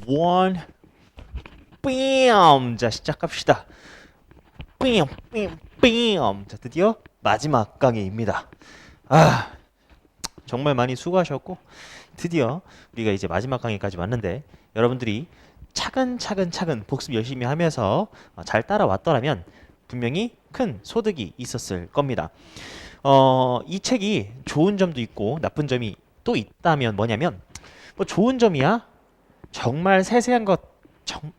one, 뺨. 자, 시작합시다. 뺨, 뺨, 뺨. 자, 드디어 마지막 강의입니다. 아, 정말 많이 수고하셨고 드디어 우리가 이제 마지막 강의까지 왔는데 여러분들이 차근차근 복습 열심히 하면서 잘 따라왔더라면 분명히 큰 소득이 있었을 겁니다. 이 책이 좋은 점도 있고 나쁜 점이 또 있다면 뭐냐면 뭐 좋은 점이야 정말 세세한 것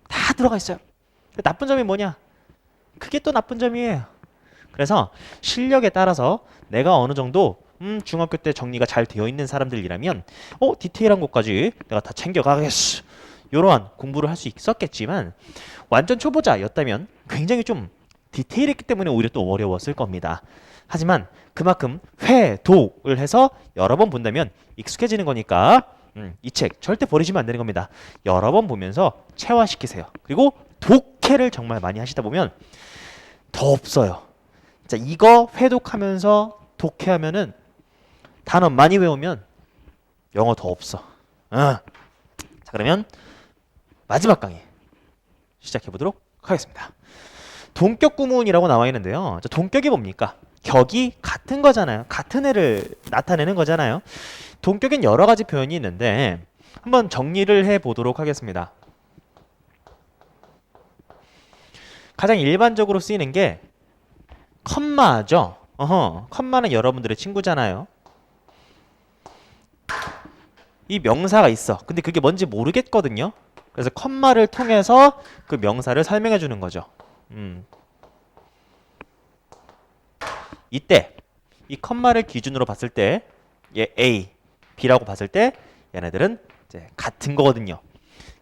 다 들어가 있어요. 나쁜 점이 뭐냐? 그게 또 나쁜 점이에요. 그래서 실력에 따라서 내가 어느 정도 중학교 때 정리가 잘 되어 있는 사람들이라면 디테일한 것까지 내가 다 챙겨가겠어. 이러한 공부를 할 수 있었겠지만 완전 초보자였다면 굉장히 좀 디테일했기 때문에 오히려 또 어려웠을 겁니다. 하지만 그만큼 회독을 해서 여러 번 본다면 익숙해지는 거니까 이 책 절대 버리시면 안 되는 겁니다. 여러 번 보면서 체화시키세요. 그리고 독해를 정말 많이 하시다 보면 더 없어요. 자, 이거 회독하면서 독해하면은 단어 많이 외우면 영어 더 없어. 자, 그러면 마지막 강의 시작해 보도록 하겠습니다. 동격 구문이라고 나와 있는데요. 자, 동격이 뭡니까? 격이 같은 거잖아요. 같은 애를 나타내는 거잖아요. 동격엔 여러 가지 표현이 있는데 한번 정리를 해 보도록 하겠습니다. 가장 일반적으로 쓰이는 게 컴마죠. 컴마는 여러분들의 친구잖아요. 이 명사가 있어. 근데 그게 뭔지 모르겠거든요. 그래서 컴마를 통해서 그 명사를 설명해 주는 거죠. 이때 이 컴마를 기준으로 봤을 때 얘 A, B라고 봤을 때 얘네들은 이제 같은 거거든요.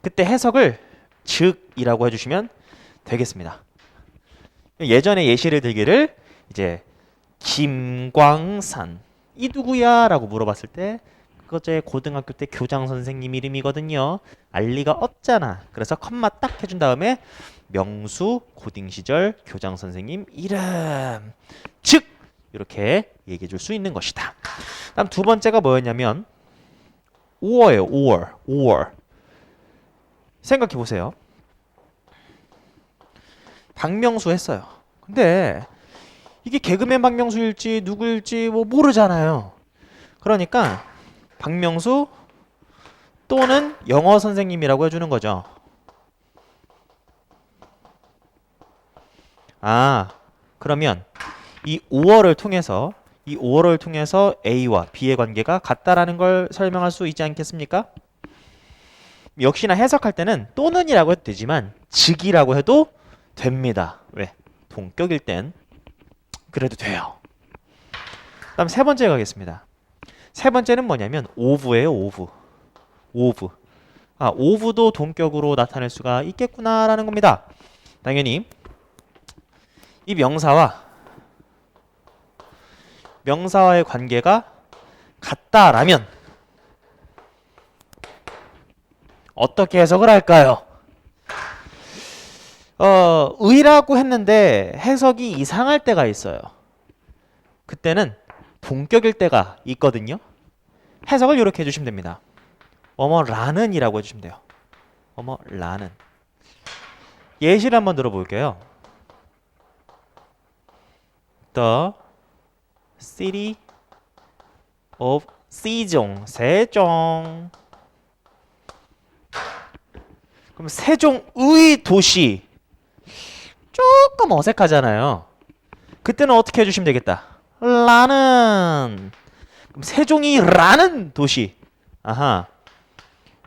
그때 해석을 즉이라고 해주시면 되겠습니다. 예전에 예시를 들기를 이제 김광산 이 누구야? 라고 물어봤을 때 그거 제 고등학교 때 교장 선생님 이름이거든요. 알 리가 없잖아. 그래서 컴마 딱 해준 다음에 명수 고딩 시절 교장 선생님 이름 즉 이렇게 얘기해 줄 수 있는 것이다. 다음 두 번째가 뭐였냐면 or예요. or. 생각해 보세요. 박명수 했어요. 근데 이게 개그맨 박명수일지 누구일지 뭐 모르잖아요. 그러니까 박명수 또는 영어 선생님이라고 해주는 거죠. 그러면 이 5월을 통해서 A와 B의 관계가 같다라는 걸 설명할 수 있지 않겠습니까? 역시나 해석할 때는 또는이라고 해도 되지만 즉이라고 해도 됩니다. 왜? 동격일 땐 그래도 돼요. 다음 세 번째 가겠습니다. 세 번째는 뭐냐면 오브예요. 오브. 오브도 동격으로 나타낼 수가 있겠구나라는 겁니다. 당연히 이 명사와의 관계가 같다라면 어떻게 해석을 할까요? 의라고 했는데 해석이 이상할 때가 있어요. 그때는 동격일 때가 있거든요. 해석을 이렇게 해주시면 됩니다. 뭐뭐라는 이라고 해주시면 돼요. 뭐뭐라는. 예시를 한번 들어볼게요. The city of 세종. 그럼 세종의 도시. 조금 어색하잖아요. 그때는 어떻게 해주시면 되겠다. 라는. 그럼 세종이라는 도시.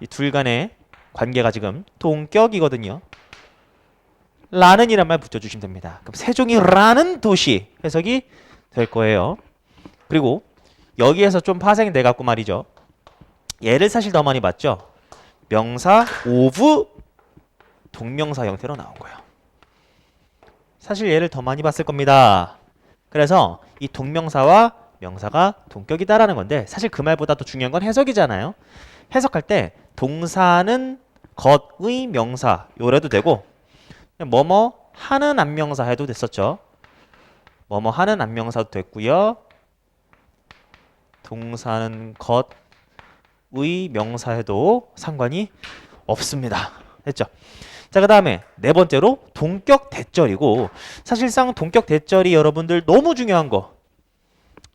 이 둘 간의 관계가 지금 동격이거든요. 라는 이란 말 붙여주시면 됩니다. 그럼 세종이라는 도시 해석이 될 거예요. 그리고 여기에서 좀 파생이 돼갖고 말이죠. 얘를 사실 더 많이 봤죠. 명사 오브 동명사 형태로 나온 거예요. 사실 얘를 더 많이 봤을 겁니다. 그래서 이 동명사와 명사가 동격이다라는 건데 사실 그 말보다 더 중요한 건 해석이잖아요. 해석할 때 동사는 것의 명사 요래도 되고 뭐뭐 하는 안명사 해도 됐었죠. 뭐뭐 하는 안명사도 됐고요. 동사는 것의 명사 해도 상관이 없습니다. 됐죠? 자, 그 다음에 네 번째로 동격 대절이고, 사실상 동격 대절이 여러분들 너무 중요한 거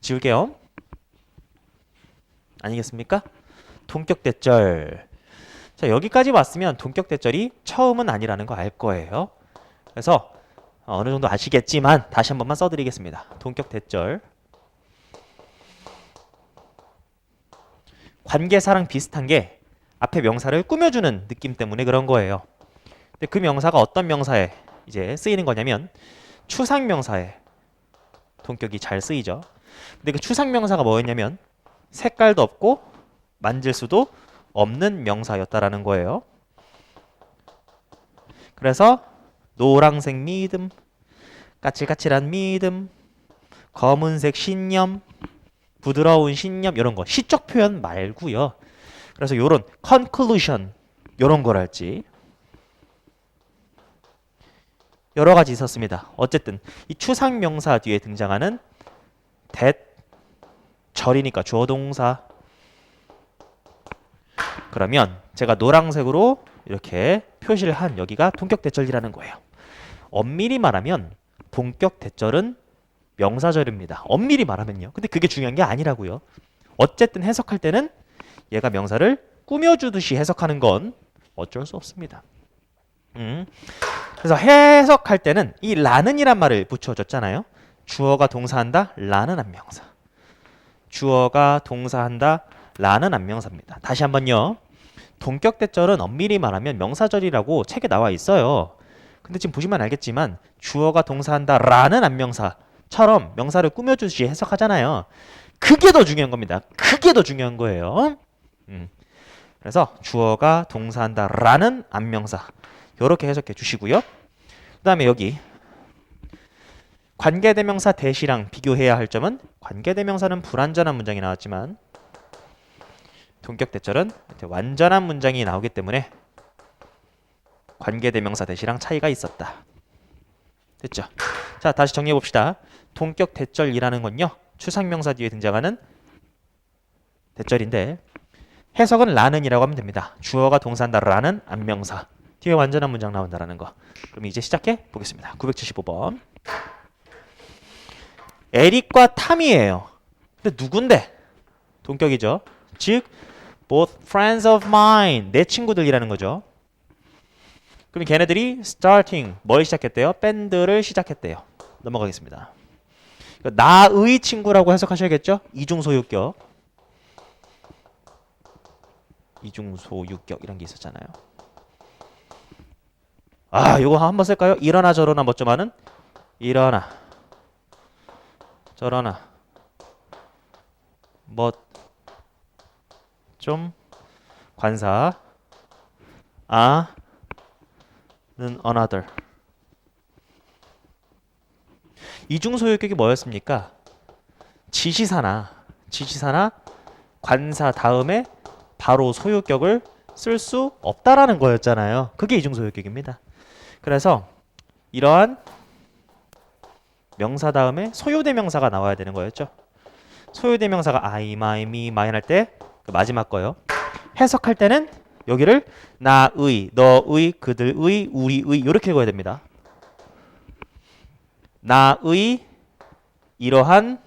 지울게요. 아니겠습니까? 동격 대절. 자, 여기까지 왔으면 동격 대절이 처음은 아니라는 거 알 거예요. 그래서 어느 정도 아시겠지만 다시 한 번만 써드리겠습니다. 동격 대절. 관계사랑 비슷한 게 앞에 명사를 꾸며주는 느낌 때문에 그런 거예요. 근데 그 명사가 어떤 명사에 이제 쓰이는 거냐면 추상명사에 동격이 잘 쓰이죠. 근데 그 추상명사가 뭐였냐면 색깔도 없고 만질 수도 없는 명사였다라는 거예요. 그래서 노란색 믿음, 까칠까칠한 믿음, 검은색 신념, 부드러운 신념, 이런 거 시적 표현 말고요. 그래서 요런 conclusion 요런 걸 할지 여러 가지 있었습니다. 어쨌든 이 추상 명사 뒤에 등장하는 that 절이니까 주어 동사. 그러면 제가 노란색으로 이렇게 표시를 한 여기가 동격 대절이라는 거예요. 엄밀히 말하면 동격 대절은 명사절입니다. 엄밀히 말하면요. 근데 그게 중요한 게 아니라고요. 어쨌든 해석할 때는 얘가 명사를 꾸며주듯이 해석하는 건 어쩔 수 없습니다. 그래서 해석할 때는 이 라는이란 말을 붙여줬잖아요. 주어가 동사한다, 라는 안명사. 주어가 동사한다, 라는 안명사입니다. 다시 한번요. 동격 대절은 엄밀히 말하면 명사절이라고 책에 나와 있어요. 근데 지금 보시면 알겠지만 주어가 동사한다, 라는 안명사처럼 명사를 꾸며주듯이 해석하잖아요. 그게 더 중요한 겁니다. 그게 더 중요한 거예요. 그래서 주어가 동사한다, 라는 안명사. 이렇게 해석해 주시고요. 그 다음에 여기 관계대명사 대시랑 비교해야 할 점은 관계대명사는 불완전한 문장이 나왔지만 동격 대절은 완전한 문장이 나오기 때문에 관계대명사 대시랑 차이가 있었다. 됐죠? 자, 다시 정리해 봅시다. 동격 대절이라는 건요, 추상명사 뒤에 등장하는 대절인데 해석은 라는이라고 하면 됩니다. 주어가 동사한다, 라는 안명사. 뒤에 완전한 문장 나온다라는 거. 그럼 이제 시작해 보겠습니다. 975번. 에릭과 탐이에요. 근데 누군데? 동격이죠. 즉 both friends of mine, 내 친구들이라는 거죠. 그럼 걔네들이 starting, 뭘 시작했대요? 밴드를 시작했대요. 넘어가겠습니다. 나의 친구라고 해석하셔야겠죠? 이중소유격. 이중소유격 이런 게 있었잖아요. 아, 요거 한번 쓸까요? 이러나 저러나 뭐 좀 하는? 이러나 저러나 뭐 좀 관사 아는 another. 이중소유격이 뭐였습니까? 지시사나 관사 다음에 바로 소유격을 쓸 수 없다라는 거였잖아요. 그게 이중소유격입니다. 그래서 이러한 명사 다음에 소유대명사가 나와야 되는 거였죠. 소유대명사가 I, my, me, mine 할 때 그 마지막 거요. 해석할 때는 여기를 나의, 너의, 그들의, 우리의 이렇게 읽어야 됩니다. 나의 이러한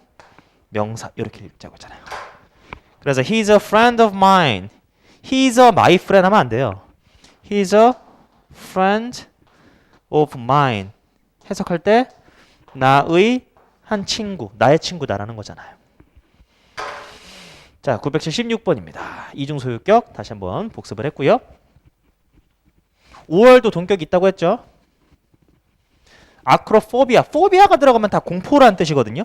명사 이렇게 읽자고 했잖아요. 그래서 he's a friend of mine. he's a my friend 하면 안 돼요. he's a friend of mine. 해석할 때 나의 한 친구, 나의 친구다라는 거잖아요. 자, 976번입니다. 이중소유격 다시 한번 복습을 했고요. 5월도 동격이 있다고 했죠. 아크로포비아, 포비아가 들어가면 다 공포라는 뜻이거든요.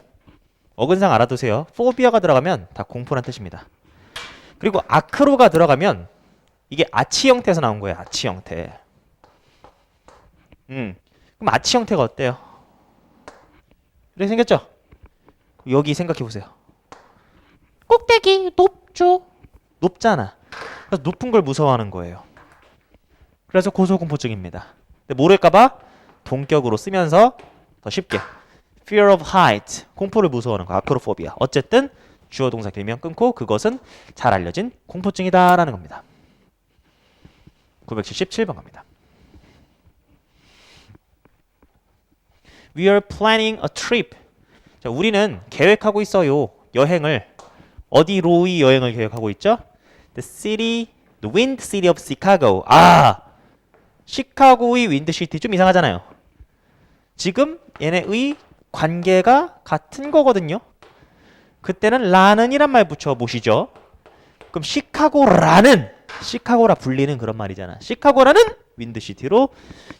어근상 알아두세요. 포비아가 들어가면 다 공포라는 뜻입니다. 그리고 아크로가 들어가면 이게 아치 형태에서 나온 거예요. 아치 형태. 그럼 아치 형태가 어때요? 이렇게 생겼죠? 여기 생각해 보세요. 꼭대기 높죠? 높잖아. 그래서 높은 걸 무서워하는 거예요. 그래서 고소공포증입니다. 근데 모를까봐 동격으로 쓰면서 더 쉽게 fear of height, 공포를 무서워하는 거, 아크로포비아. 어쨌든 주어 동사 길면 끊고 그것은 잘 알려진 공포증이다라는 겁니다. 977번 갑니다. We are planning a trip. 자, 우리는 계획하고 있어요. 여행을. 어디로의 여행을 계획하고 있죠? The wind city of Chicago. 아, 시카고의 윈드시티 좀 이상하잖아요. 지금 얘네의 관계가 같은 거거든요. 그때는 라는 이란 말 붙여보시죠. 그럼 시카고라 불리는 그런 말이잖아. 시카고라는 윈드시티로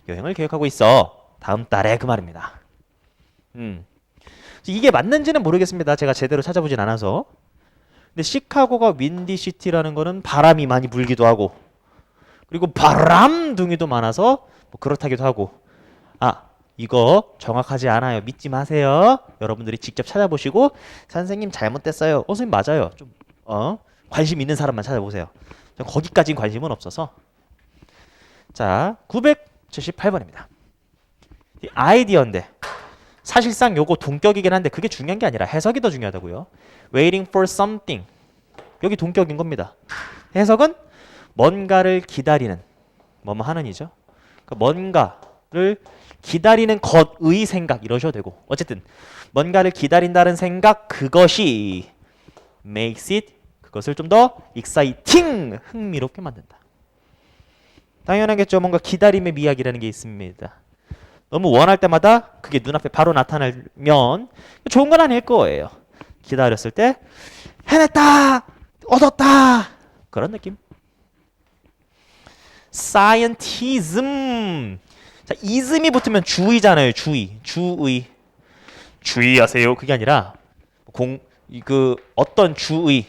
여행을 계획하고 있어. 다음 달에 그 말입니다. 이게 맞는지는 모르겠습니다. 제가 제대로 찾아보진 않아서. 근데 시카고가 윈디시티라는 거는 바람이 많이 불기도 하고, 그리고 바람둥이도 많아서 뭐 그렇다기도 하고. 아, 이거 정확하지 않아요. 믿지 마세요. 여러분들이 직접 찾아보시고 선생님 잘못됐어요. 선생님 맞아요. 좀 관심 있는 사람만 찾아보세요. 거기까진 관심은 없어서. 자, 978번입니다. 이 아이디어인데 사실상 요거 동격이긴 한데 그게 중요한 게 아니라 해석이 더 중요하다고요. Waiting for something. 여기 동격인 겁니다. 해석은 뭔가를 기다리는 뭐뭐 하는이죠. 그러니까 뭔가를 기다리는 것의 생각 이러셔도 되고, 어쨌든 뭔가를 기다린다는 생각, 그것이 makes it, 그것을 좀 더 exciting, 흥미롭게 만든다. 당연하겠죠. 뭔가 기다림의 미학이라는 게 있습니다. 너무 원할 때마다 그게 눈앞에 바로 나타나면 좋은 건 아닐 거예요. 기다렸을 때 해냈다, 얻었다, 그런 느낌. scientism. 자, ism이 붙으면 주의잖아요. 주의하세요. 그게 아니라 어떤 주의,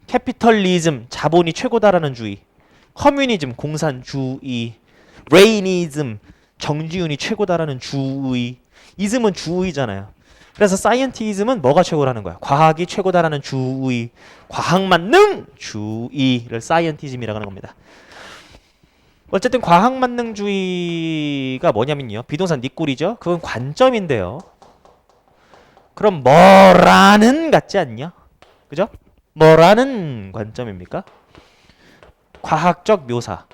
캐피털리즘, 자본이 최고다라는 주의, 커뮤니즘, 공산주의, 레이니즘, 정지윤이 최고다라는 주의. 이즘은 주의잖아요. 그래서 사이언티즘은 뭐가 최고라는 거야? 과학이 최고다라는 주의, 과학만능 주의를 사이언티즘이라고 하는 겁니다. 어쨌든 과학만능주의가 뭐냐면요, 비동산 니꼴이죠. 그건 관점인데요. 그럼 뭐라는 같지 않냐? 그죠? 뭐라는 관점입니까? 과학적 묘사,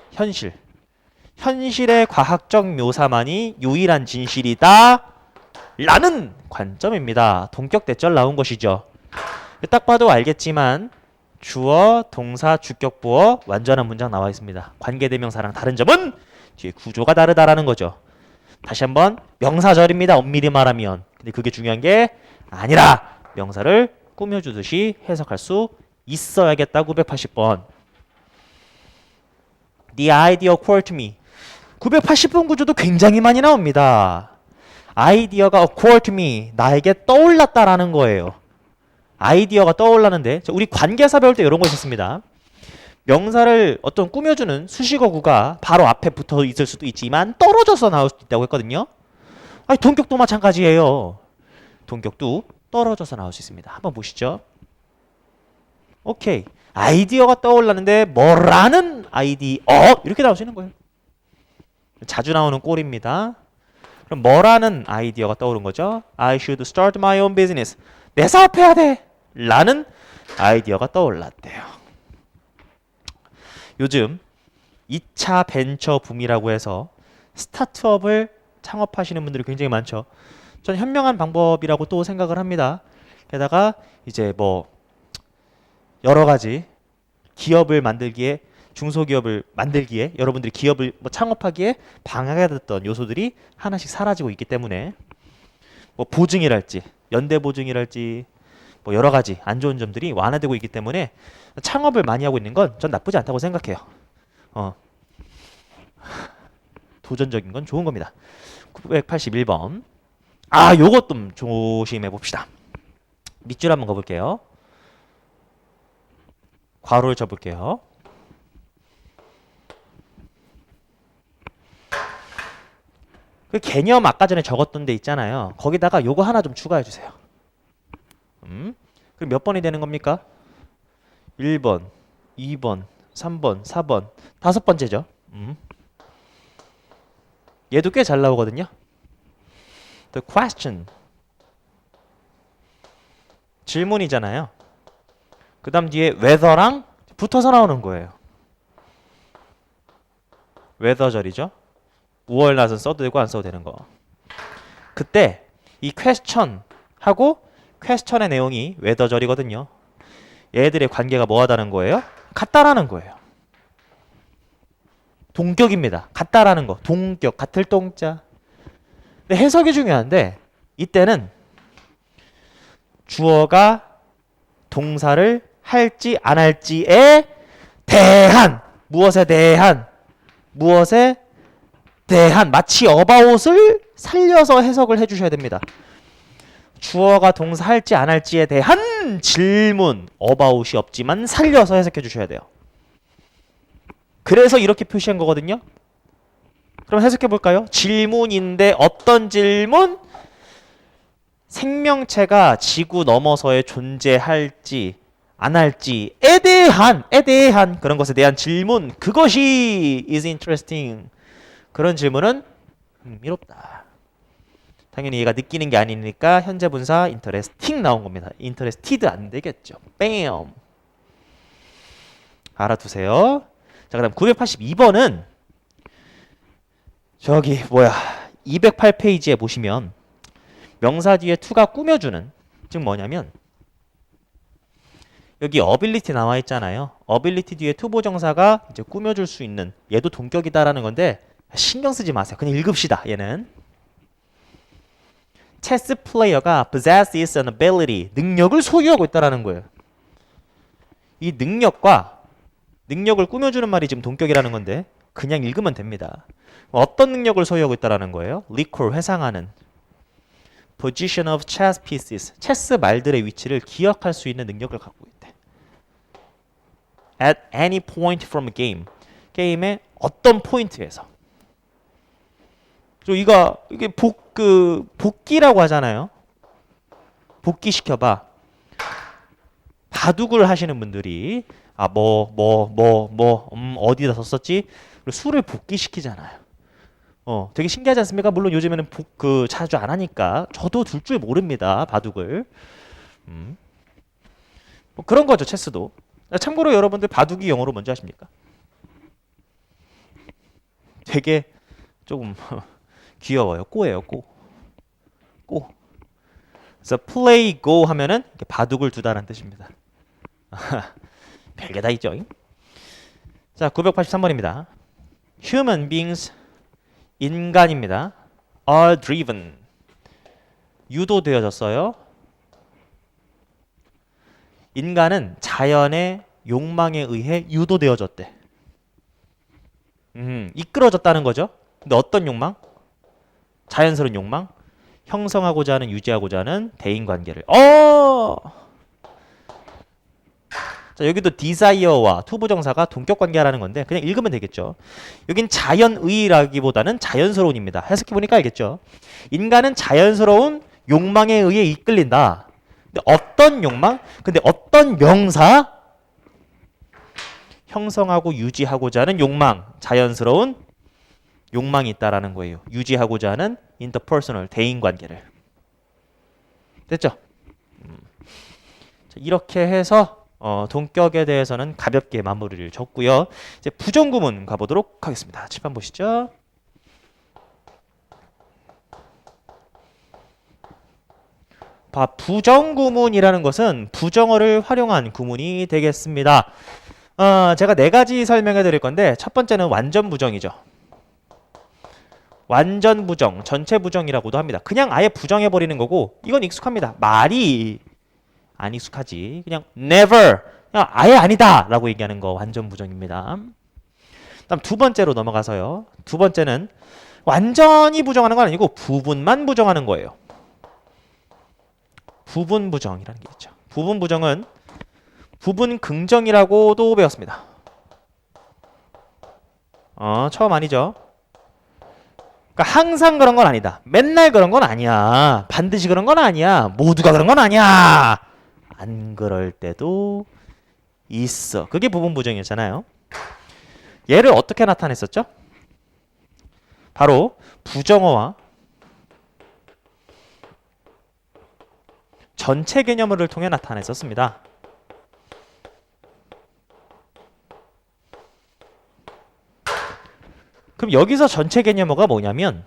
현실의 과학적 묘사만이 유일한 진실이다 라는 관점입니다. 동격대절 나온 것이죠. 딱 봐도 알겠지만 주어, 동사, 주격보어 완전한 문장 나와 있습니다. 관계대명사랑 다른 점은 뒤에 구조가 다르다라는 거죠. 다시 한번 명사절입니다. 엄밀히 말하면. 근데 그게 중요한 게 아니라 명사를 꾸며주듯이 해석할 수 있어야겠다. 980번. The idea occurred to me. 980번 구조도 굉장히 많이 나옵니다. 아이디어가 occurred to me, 나에게 떠올랐다라는 거예요. 아이디어가 떠올랐는데, 우리 관계사 배울 때 이런 거 있었습니다. 명사를 어떤 꾸며주는 수식어구가 바로 앞에 붙어 있을 수도 있지만 떨어져서 나올 수도 있다고 했거든요. 아니, 동격도 마찬가지예요. 동격도 떨어져서 나올 수 있습니다. 한번 보시죠. 오케이. 아이디어가 떠올랐는데 뭐라는 아이디어, 이렇게 나올 수 있는 거예요. 자주 나오는 꼴입니다. 그럼 뭐라는 아이디어가 떠오른 거죠? I should start my own business. 내 사업해야 돼 라는 아이디어가 떠올랐대요. 요즘 2차 벤처 붐이라고 해서 스타트업을 창업하시는 분들이 굉장히 많죠. 전 현명한 방법이라고 또 생각을 합니다. 게다가 이제 뭐 여러 가지 기업을 만들기에, 중소기업을 만들기에, 여러분들이 기업을 뭐 창업하기에 방해가 됐던 요소들이 하나씩 사라지고 있기 때문에 뭐 보증이랄지 연대 보증이랄지 뭐 여러 가지 안 좋은 점들이 완화되고 있기 때문에 창업을 많이 하고 있는 건 전 나쁘지 않다고 생각해요. 도전적인 건 좋은 겁니다. 981번. 아, 요것 좀 조심해 봅시다. 밑줄 한번 가볼게요. 괄호를 쳐볼게요. 그 개념 아까 전에 적었던 데 있잖아요. 거기다가 요거 하나 좀 추가해 주세요. 그럼 몇 번이 되는 겁니까? 1번, 2번, 3번, 4번, 5번째죠. 얘도 꽤 잘 나오거든요. The question. 질문이잖아요. 그 다음 뒤에 whether랑 붙어서 나오는 거예요. 웨더절이죠. 우월 낫은 써도 되고 안 써도 되는 거. 그때 이 question하고 question의 내용이 웨더절이거든요. 얘들의 관계가 뭐하다는 거예요? 같다라는 거예요. 동격입니다. 같다라는 거. 동격, 같을 동자. 근데 해석이 중요한데 이때는 주어가 동사를 할지 안 할지에 대한, 무엇에 대한 마치 about을 살려서 해석을 해주셔야 됩니다. 주어가 동사 할지 안 할지에 대한 질문, about이 없지만 살려서 해석해 주셔야 돼요. 그래서 이렇게 표시한 거거든요. 그럼 해석해 볼까요? 질문인데 어떤 질문? 생명체가 지구 너머서에 존재할지 안 할지에 대한 그런 것에 대한 질문, 그것이 is interesting. 그런 질문은 흥미롭다. 당연히 얘가 느끼는 게 아니니까 현재 분사 interesting 나온 겁니다. interested 안 되겠죠. 뺨. 알아두세요. 자, 그다음 982번은 저기 208페이지에 보시면 명사 뒤에 to가 꾸며주는, 즉 뭐냐면 여기 ability 나와 있잖아요. ability 뒤에 to 보정사가 이제 꾸며줄 수 있는, 얘도 동격이다라는 건데 신경 쓰지 마세요. 그냥 읽읍시다. 얘는 체스 플레이어가 possesses an ability, 능력을 소유하고 있다라는 거예요. 이 능력을 꾸며주는 말이 지금 동격이라는 건데 그냥 읽으면 됩니다. 어떤 능력을 소유하고 있다라는 거예요? recall, 회상하는, position of chess pieces, 체스 말들의 위치를 기억할 수 있는 능력을 갖고 있대. at any point from a game, 게임의 어떤 포인트에서. 이게 복기라고 하잖아요. 복기시켜봐. 바둑을 하시는 분들이 어디다 썼었지? 수를 복기시키잖아요. 되게 신기하지 않습니까? 물론 요즘에는 자주 안 하니까 저도 둘 줄 모릅니다. 바둑을. 뭐 그런 거죠, 체스도. 참고로 여러분들 바둑이 영어로 뭔지 아십니까? 되게 조금 귀여워요. 꼬예요, 꼬. 그래서 play go 하면은 바둑을 두다라는 뜻입니다. 별게 다 있죠. 자, 983번입니다. Human beings, 인간입니다. are driven, 유도되어졌어요. 인간은 자연의 욕망에 의해 유도되어졌대. 이끌어졌다는 거죠. 근데 어떤 욕망? 자연스러운 욕망? 형성하고자 하는, 유지하고자 하는 대인관계를. 자, 여기도 desire와 투부정사가 동격관계라는 건데 그냥 읽으면 되겠죠. 여긴 자연의라기보다는 자연스러운입니다. 해석해보니까 알겠죠. 인간은 자연스러운 욕망에 의해 이끌린다. 근데 어떤 욕망? 근데 어떤 명사? 형성하고 유지하고자 하는 욕망, 자연스러운 욕망이 있다라는 거예요. 유지하고자 하는 interpersonal, 대인관계를. 됐죠? 자, 이렇게 해서 동격에 대해서는 가볍게 마무리를 줬고요. 이제 부정구문 가보도록 하겠습니다. 칠판 보시죠. 부정구문이라는 것은 부정어를 활용한 구문이 되겠습니다. 제가 네 가지 설명해 드릴 건데 첫 번째는 완전 부정이죠. 완전 부정, 전체 부정이라고도 합니다. 그냥 아예 부정해 버리는 거고 이건 익숙합니다. 말이 안 익숙하지. 그냥 never, 그냥 아예 아니다 라고 얘기하는 거 완전 부정입니다. 다음 두 번째로 넘어가서요. 두 번째는 완전히 부정하는 건 아니고 부분만 부정하는 거예요. 부분 부정이라는 게 있죠. 부분 부정은 부분 긍정이라고도 배웠습니다. 처음 아니죠? 그러니까 항상 그런 건 아니다. 맨날 그런 건 아니야. 반드시 그런 건 아니야. 모두가 그런 건 아니야. 안 그럴 때도 있어. 그게 부분 부정이었잖아요. 얘를 어떻게 나타냈었죠? 바로 부정어와 전체 개념을 통해 나타냈었습니다. 그럼 여기서 전체 개념어가 뭐냐면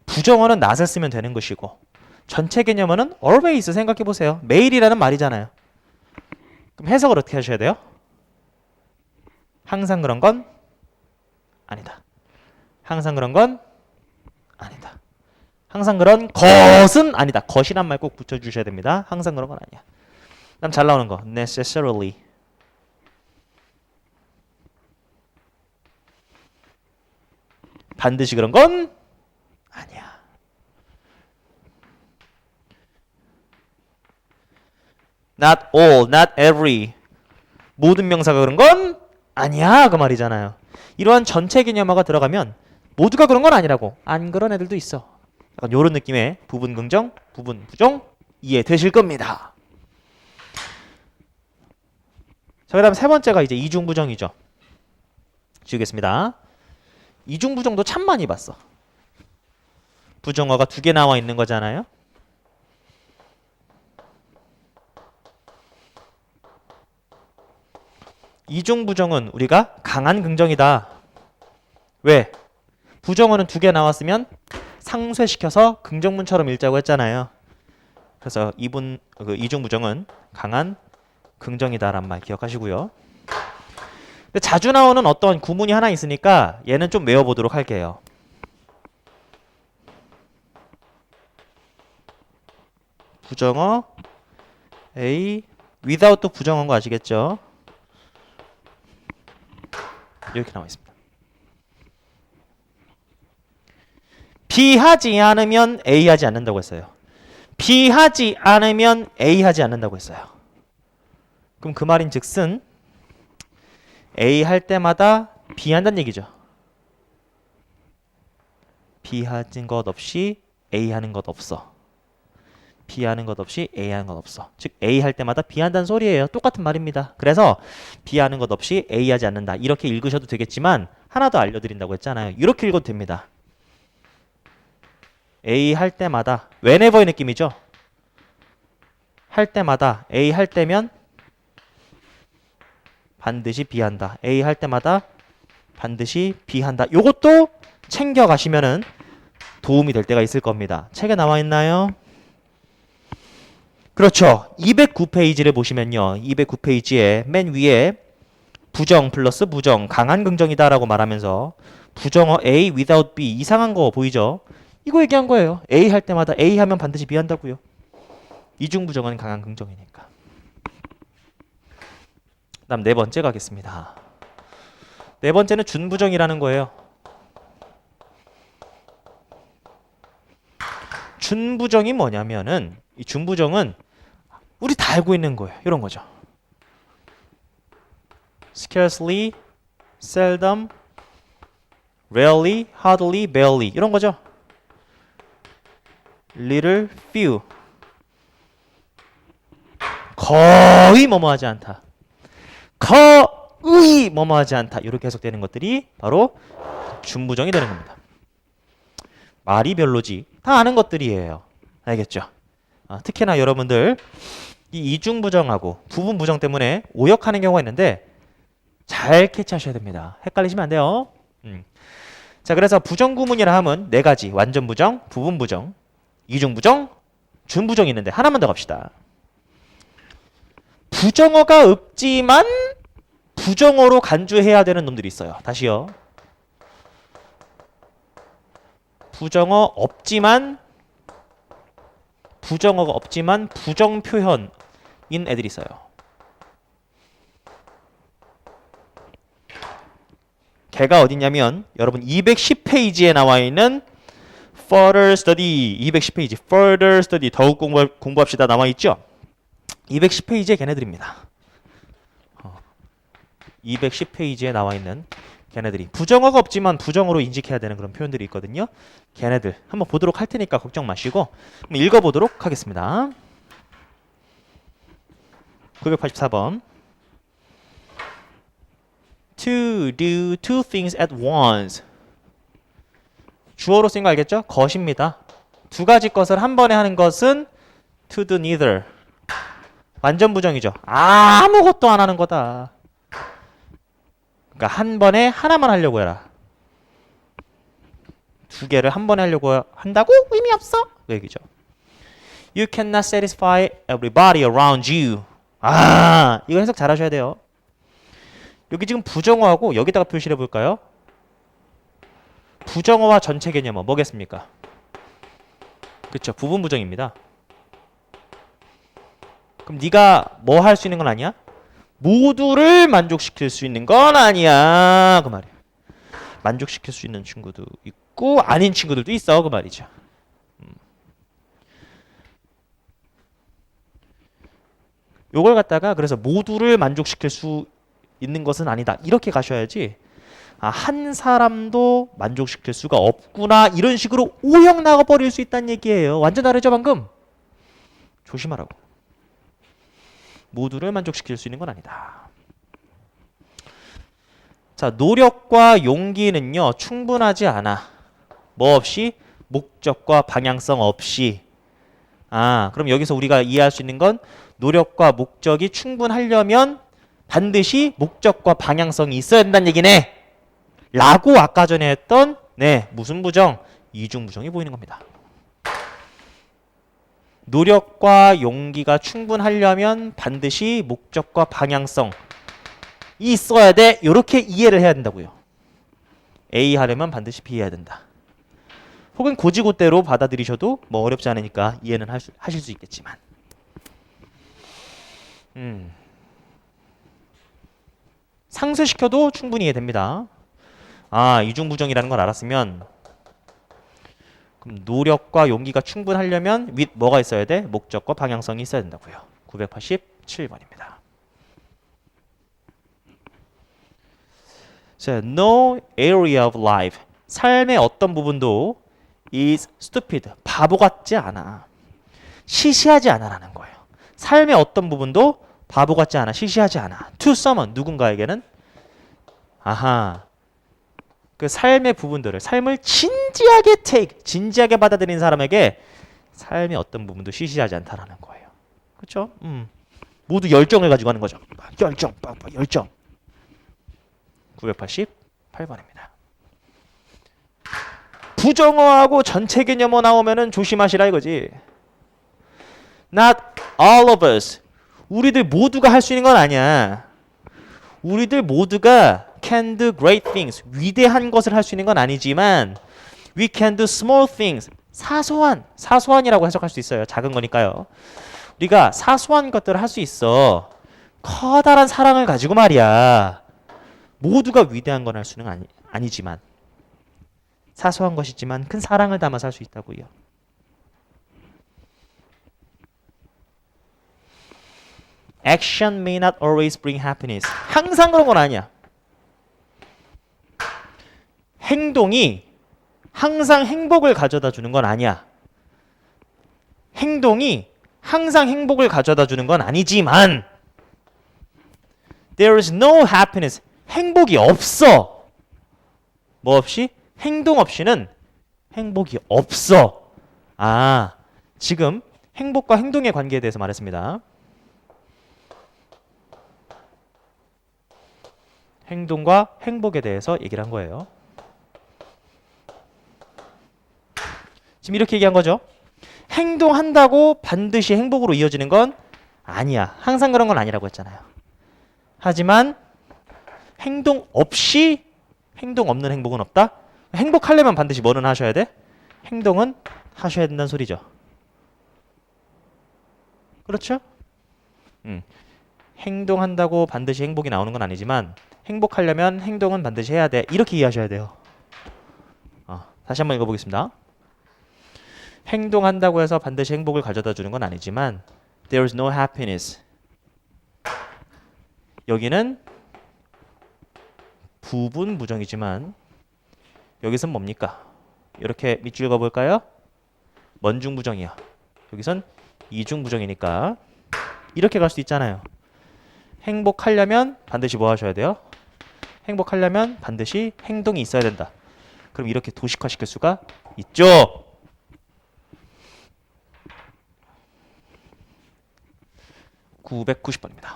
부정어는 not을 쓰면 되는 것이고 전체 개념어는 always 생각해 보세요. 매일이라는 말이잖아요. 그럼 해석을 어떻게 하셔야 돼요? 항상 그런 건 아니다. 항상 그런 건 아니다. 항상 그런 것은 아니다. 것이란 말 꼭 붙여주셔야 됩니다. 항상 그런 건 아니야. 그다음 잘 나오는 거 necessarily. 반드시 그런 건 아니야. Not all, not every. 모든 명사가 그런 건 아니야. 그 말이잖아요. 이러한 전체 개념어가 들어가면 모두가 그런 건 아니라고. 안 그런 애들도 있어. 약간 요런 느낌의 부분 긍정, 부분 부정 이해되실 겁니다. 자, 그 다음 세 번째가 이제 이중부정이죠. 지우겠습니다. 이중부정도 참 많이 봤어. 부정어가 두 개 나와 있는 거잖아요. 이중부정은 우리가 강한 긍정이다. 왜? 부정어는 두 개 나왔으면 상쇄시켜서 긍정문처럼 읽자고 했잖아요. 그래서 이중부정은 강한 긍정이다라는 말 기억하시고요. 근데 자주 나오는 어떤 구문이 하나 있으니까 얘는 좀 외워보도록 할게요. 부정어 A without 부정어인 거 아시겠죠? 이렇게 나와 있습니다. B 하지 않으면 A 하지 않는다고 했어요. B 하지 않으면 A 하지 않는다고 했어요. 그럼 그 말인 즉슨 A 할 때마다 B 한다는 얘기죠. B 하는 것 없이 A 하는 것 없어. B 하는 것 없이 A 하는 것 없어. 즉 A 할 때마다 B 한다는 소리예요. 똑같은 말입니다. 그래서 B 하는 것 없이 A 하지 않는다. 이렇게 읽으셔도 되겠지만 하나 더 알려드린다고 했잖아요. 이렇게 읽어도 됩니다. A 할 때마다 whenever의 느낌이죠. 할 때마다 A 할 때면 반드시 B 한다. A 할 때마다 반드시 B 한다. 요것도 챙겨가시면은 도움이 될 때가 있을 겁니다. 책에 나와 있나요? 그렇죠. 209페이지를 보시면요. 209페이지에 맨 위에 부정 플러스 부정, 강한 긍정이다 라고 말하면서 부정어 A without B 이상한 거 보이죠? 이거 얘기한 거예요. A 할 때마다 A 하면 반드시 B 한다고요. 이중부정은 강한 긍정이니까. 그다음 네 번째 가겠습니다. 네 번째는 준부정이라는 거예요. 준부정이 뭐냐면은 이 준부정은 우리 다 알고 있는 거예요. 이런 거죠. scarcely, seldom, rarely, hardly, barely 이런 거죠. little, few 거의 뭐뭐하지 않다. 거의 뭐뭐하지 않다. 이렇게 해석되는 것들이 바로 준부정이 되는 겁니다. 말이 별로지. 다 아는 것들이에요. 알겠죠? 특히나 여러분들 이 이중부정하고 부분부정 때문에 오역하는 경우가 있는데 잘 캐치하셔야 됩니다. 헷갈리시면 안 돼요. 자, 그래서 부정구문이라 하면 네 가지. 완전부정, 부분부정, 이중부정, 준부정이 있는데 하나만 더 갑시다. 부정어가 없지만 부정어로 간주해야 되는 놈들이 있어요. 다시요. 부정어가 없지만 부정 표현인 애들이 있어요. 걔가 어디냐면 여러분 210페이지에 나와 있는 further study 210페이지 further study 더욱 공부합시다 나와 있죠? 210페이지에 걔네들입니다. 210페이지에 나와 있는 걔네들이 부정어가 없지만 부정어로 인식해야 되는 그런 표현들이 있거든요. 걔네들 한번 보도록 할 테니까 걱정 마시고 한번 읽어보도록 하겠습니다. 984번 To do two things at once 주어로 쓰인 거 알겠죠? 것입니다. 두 가지 것을 한 번에 하는 것은 to do neither 완전 부정이죠. 아무것도 안 하는 거다. 그러니까 한 번에 하나만 하려고 해라. 두 개를 한 번에 하려고 한다고 의미 없어. 그 얘기죠. You cannot satisfy everybody around you. 아, 이거 해석 잘 하셔야 돼요. 여기 지금 부정어하고 여기다가 표시를 해볼까요? 부정어와 전체 개념어 뭐겠습니까? 그쵸, 부분 부정입니다. 그럼 네가 뭐 할 수 있는 건 아니야? 모두를 만족시킬 수 있는 건 아니야. 그 말이야. 만족시킬 수 있는 친구도 있고 아닌 친구들도 있어. 그 말이죠. 요걸 갖다가 그래서 모두를 만족시킬 수 있는 것은 아니다. 이렇게 가셔야지. 아, 한 사람도 만족시킬 수가 없구나. 이런 식으로 오형 나가버릴 수 있다는 얘기예요. 완전 다르죠 방금? 조심하라고. 모두를 만족시킬 수 있는 건 아니다. 자, 노력과 용기는요. 충분하지 않아. 뭐 없이? 목적과 방향성 없이. 아, 그럼 여기서 우리가 이해할 수 있는 건 노력과 목적이 충분하려면 반드시 목적과 방향성이 있어야 된다는 얘기네. 라고 아까 전에 했던 네, 무슨 부정? 이중 부정이 보이는 겁니다. 노력과 용기가 충분하려면 반드시 목적과 방향성이 있어야 돼. 이렇게 이해를 해야 된다고요. A 하려면 반드시 B 해야 된다. 혹은 고지고대로 받아들이셔도 뭐 어렵지 않으니까 이해는 하실 수 있겠지만. 상쇄시켜도 충분히 이해됩니다. 아, 이중부정이라는 걸 알았으면 그럼 노력과 용기가 충분하려면 윗 뭐가 있어야 돼? 목적과 방향성이 있어야 된다고요. 987번입니다. 자, no area of life. 삶의 어떤 부분도 is stupid. 바보 같지 않아. 시시하지 않아라는 거예요. 삶의 어떤 부분도 바보 같지 않아. 시시하지 않아. to someone. 누군가에게는 아하. 그 삶의 부분들을 삶을 진지하게 진지하게 받아들이는 사람에게 삶의 어떤 부분도 시시하지 않다라는 거예요. 그렇죠? 모두 열정을 가지고 하는 거죠. 열정, 열정. 988번입니다. 부정어하고 전체 개념어 나오면은 조심하시라 이거지. Not all of us. 우리들 모두가 할 수 있는 건 아니야. 우리들 모두가 can do great things. 위대한 것을 할 수 있는 건 아니지만 we can do small things. 사소한이라고 해석할 수 있어요. 작은 거니까요. 우리가 사소한 것들을 할 수 있어. 커다란 사랑을 가지고 말이야. 모두가 위대한 건 할 수는 아니지만 사소한 것이지만 큰 사랑을 담아서 할 수 있다고요. Action may not always bring happiness. 항상 그런 건 아니야. 행동이 항상 행복을 가져다 주는 건 아니야. 행동이 항상 행복을 가져다 주는 건 아니지만 there is no happiness. 행복이 없어. 뭐 없이? 행동 없이는 행복이 없어. 아, 지금 행복과 행동의 관계에 대해서 말했습니다. 행동과 행복에 대해서 얘기를 한 거예요. 지금 이렇게 얘기한 거죠. 행동한다고 반드시 행복으로 이어지는 건 아니야. 항상 그런 건 아니라고 했잖아요. 하지만 행동 없이 행동 없는 행복은 없다. 행복하려면 반드시 뭐는 하셔야 돼? 행동은 하셔야 된다는 소리죠. 그렇죠? 행동한다고 반드시 행복이 나오는 건 아니지만 행복하려면 행동은 반드시 해야 돼. 이렇게 이해하셔야 돼요. 다시 한번 읽어보겠습니다. 행동한다고 해서 반드시 행복을 가져다 주는 건 아니지만 there is no happiness. 여기는 부분 부정이지만 여기선 뭡니까? 이렇게 밑줄 그어볼까요? 먼중 부정이야. 여기선 이중 부정이니까 이렇게 갈 수 있잖아요. 행복하려면 반드시 뭐 하셔야 돼요? 행복하려면 반드시 행동이 있어야 된다. 그럼 이렇게 도식화시킬 수가 있죠. (990번입니다)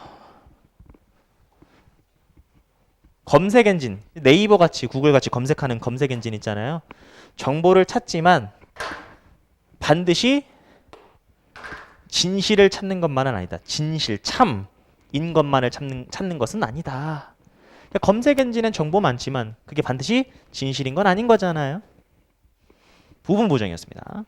검색 엔진, 네이버 같이 구글 같이 검색하는 검색 엔진 있잖아요. 정보를 찾지만 반드시 진실을 찾는 것만은 아니다. 진실, 참인 것만을 찾는 것은 아니다. 검색 엔진엔 정보 많지만 그게 반드시 진실인 건 아닌 거잖아요. 부분 부정이었습니다.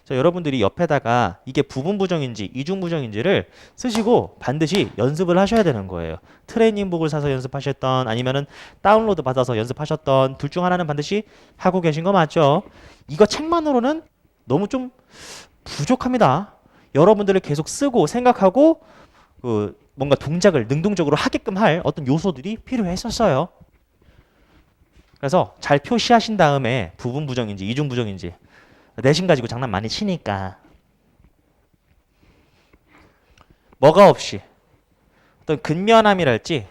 자, 여러분들이 옆에다가 이게 부분 부정인지 이중 부정인지를 쓰시고 반드시 연습을 하셔야 되는 거예요. 트레이닝북을 사서 연습하셨던 아니면은 다운로드 받아서 연습하셨던 둘 중 하나는 반드시 하고 계신 거 맞죠? 이거 책만으로는 너무 좀 부족합니다. 여러분들을 계속 쓰고 생각하고 뭔가 동작을 능동적으로 하게끔 할 어떤 요소들이 필요했었어요. 그래서 잘 표시하신 다음에 부분 부정인지 이중 부정인지 내신 가지고 장난 많이 치니까 뭐가 없이 어떤 근면함이랄지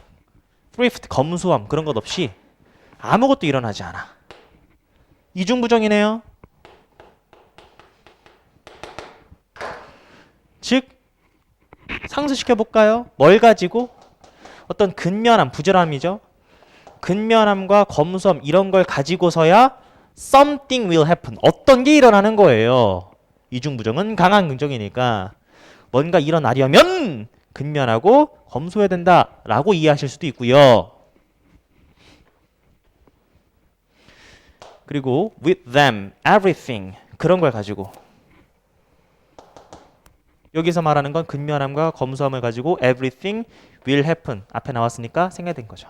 thrift, 검소함 그런 것 없이 아무것도 일어나지 않아. 이중 부정이네요. 즉 상쇄시켜 볼까요? 뭘 가지고? 어떤 근면함, 부절함이죠. 근면함과 검소함 이런 걸 가지고서야 something will happen. 어떤 게 일어나는 거예요. 이중 부정은 강한 긍정이니까 뭔가 일어나려면 근면하고 검소해야 된다라고 이해하실 수도 있고요. 그리고 with them, everything 그런 걸 가지고 여기서 말하는 건 근면함과 검소함을 가지고 everything will happen 앞에 나왔으니까 생략된 거죠.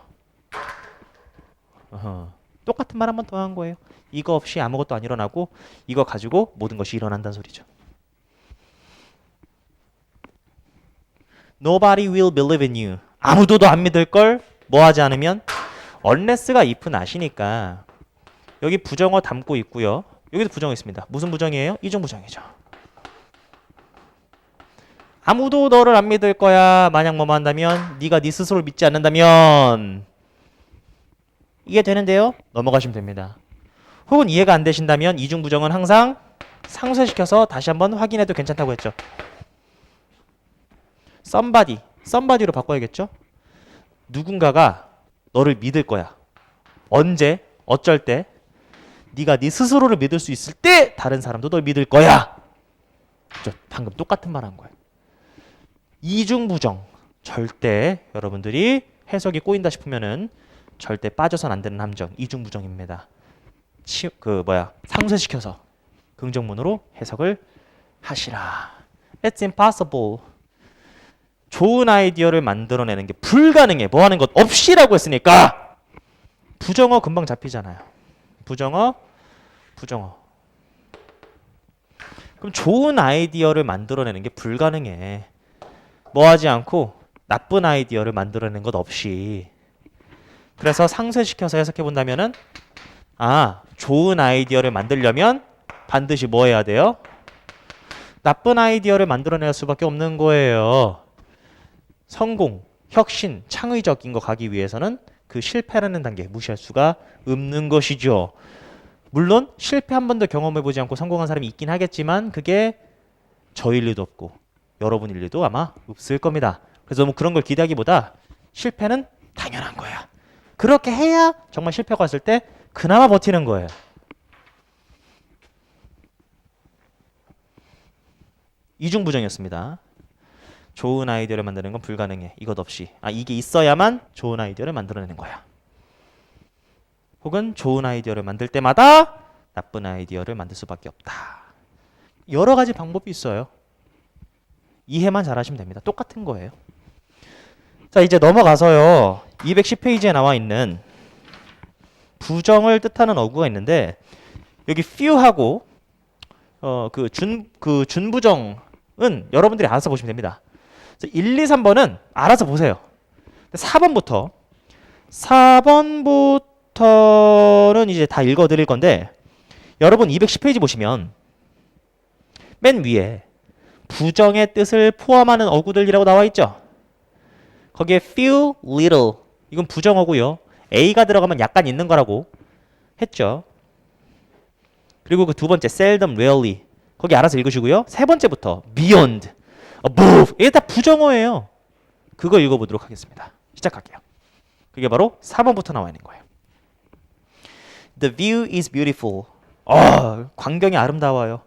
똑같은 말 한 번 더 한 거예요. 이거 없이 아무것도 안 일어나고 이거 가지고 모든 것이 일어난다는 소리죠. Nobody will believe in you. 아무도 너 안 믿을 걸 뭐 하지 않으면 unless가 if 나시니까 여기 부정어 담고 있고요. 여기도 부정어 있습니다. 무슨 부정이에요? 이중 부정이죠. 아무도 너를 안 믿을 거야. 만약 뭐뭐 한다면 네가 네 스스로를 믿지 않는다면 이해 되는데요? 넘어가시면 됩니다. 혹은 이해가 안 되신다면 이중 부정은 항상 상쇄시켜서 다시 한번 확인해도 괜찮다고 했죠. somebody로 바꿔야겠죠. 누군가가 너를 믿을 거야. 언제? 어쩔 때? 네가 네 스스로를 믿을 수 있을 때 다른 사람도 널 믿을 거야. 방금 똑같은 말 한 거예요. 이중 부정 절대 여러분들이 해석이 꼬인다 싶으면은 절대 빠져선 안 되는 함정 이중 부정입니다. 상쇄시켜서 긍정문으로 해석을 하시라. It's impossible. 좋은 아이디어를 만들어내는 게 불가능해. 뭐 하는 것 없이라고 했으니까 부정어 금방 잡히잖아요. 부정어. 그럼 좋은 아이디어를 만들어내는 게 불가능해. 뭐 하지 않고 나쁜 아이디어를 만들어내는 것 없이. 그래서 상쇄시켜서 해석해 본다면은 좋은 아이디어를 만들려면 반드시 뭐 해야 돼요? 나쁜 아이디어를 만들어낼 수밖에 없는 거예요. 성공, 혁신, 창의적인 거 가기 위해서는 그 실패라는 단계 무시할 수가 없는 것이죠. 물론 실패 한 번도 경험해보지 않고 성공한 사람이 있긴 하겠지만 그게 저일 리도 없고 여러분 일리도 아마 없을 겁니다. 그래서 너무 그런 걸 기대하기보다 실패는 당연한 거야. 그렇게 해야 정말 실패가 왔을 때 그나마 버티는 거예요. 이중부정이었습니다. 좋은 아이디어를 만드는 건 불가능해. 이것 없이. 이게 있어야만 좋은 아이디어를 만들어내는 거야. 혹은 좋은 아이디어를 만들 때마다 나쁜 아이디어를 만들 수밖에 없다. 여러 가지 방법이 있어요. 이해만 잘하시면 됩니다. 똑같은 거예요. 자, 이제 넘어가서요. 210페이지에 나와 있는 부정을 뜻하는 어구가 있는데 여기 few하고 준부정은 여러분들이 알아서 보시면 됩니다. 1, 2, 3번은 알아서 보세요. 4번부터는 이제 다 읽어드릴 건데 여러분 210페이지 보시면 맨 위에 부정의 뜻을 포함하는 어구들이라고 나와 있죠. 거기에 few, little 이건 부정어고요. A가 들어가면 약간 있는 거라고 했죠. 그리고 그 두 번째 seldom, rarely 거기 알아서 읽으시고요. 세 번째부터 beyond, above 이게 다 부정어예요. 그거 읽어보도록 하겠습니다. 시작할게요. 그게 바로 4번부터 나와 있는 거예요. The view is beautiful. 광경이 아름다워요.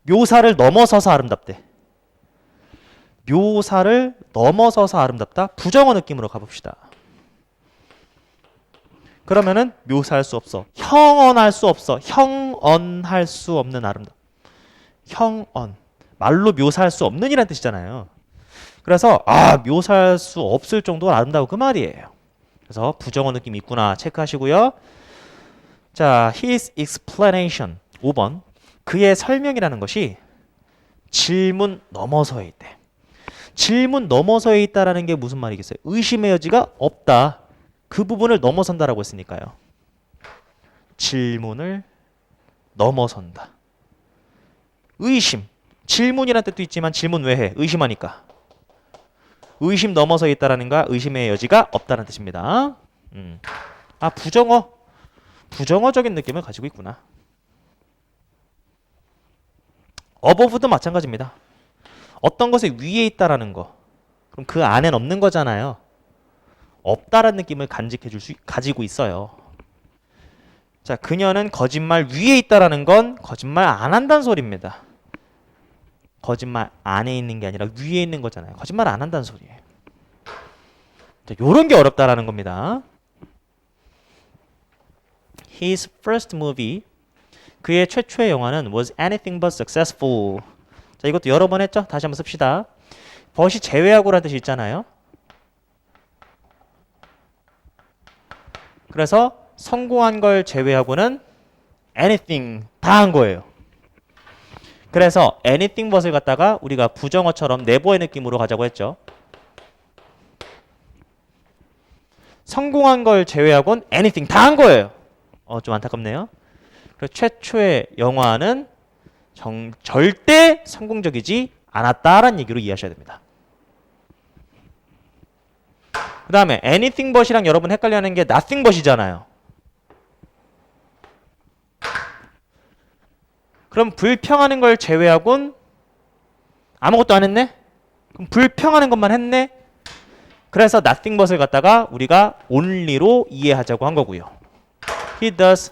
묘사를 넘어서서 아름답대. 묘사를 넘어서서 아름답다. 부정어 느낌으로 가봅시다. 그러면은 묘사할 수 없어. 형언할 수 없어. 형언할 수 없는 아름다움. 형언. 말로 묘사할 수 없는 이란 뜻이잖아요. 그래서 묘사할 수 없을 정도로 아름다워 그 말이에요. 그래서 부정어 느낌이 있구나 체크하시고요. 자, his explanation 5번. 그의 설명이라는 것이 질문 너머서에 있대. 질문 너머서에 있다라는 게 무슨 말이겠어요? 의심의 여지가 없다. 그 부분을 넘어선다라고 했으니까요. 질문을 넘어선다. 의심. 질문이라는 뜻도 있지만 질문 왜 해? 의심하니까. 의심 넘어서 있다라는 거 의심의 여지가 없다는 뜻입니다. 부정어. 부정어적인 느낌을 가지고 있구나. 어버브도 마찬가지입니다. 어떤 것이 위에 있다라는 거. 그럼 그 안엔 없는 거잖아요. 없다라는 느낌을 가지고 있어요. 자, 그녀는 거짓말 위에 있다라는 건 거짓말 안 한다는 소리입니다. 거짓말 안에 있는 게 아니라 위에 있는 거잖아요. 거짓말 안 한다는 소리예요. 자, 요런 게 어렵다라는 겁니다. His first movie, 그의 최초의 영화는 was anything but successful. 자, 이것도 여러 번 했죠? 다시 한번 씁시다. 벗이 제외하고라는 뜻이 있잖아요. 그래서 성공한 걸 제외하고는 anything 다 한 거예요. 그래서 anything but을 갖다가 우리가 부정어처럼 네버의 느낌으로 가자고 했죠. 성공한 걸 제외하고는 anything 다 한 거예요. 좀 안타깝네요. 그래서 최초의 영화는 절대 성공적이지 않았다라는 얘기로 이해하셔야 됩니다. 그 다음에 anything but이랑 여러분 헷갈려하는 게 nothing but이잖아요. 그럼 불평하는 걸 제외하고는 아무것도 안 했네? 그럼 불평하는 것만 했네? 그래서 nothing but을 갖다가 우리가 only로 이해하자고 한 거고요. He does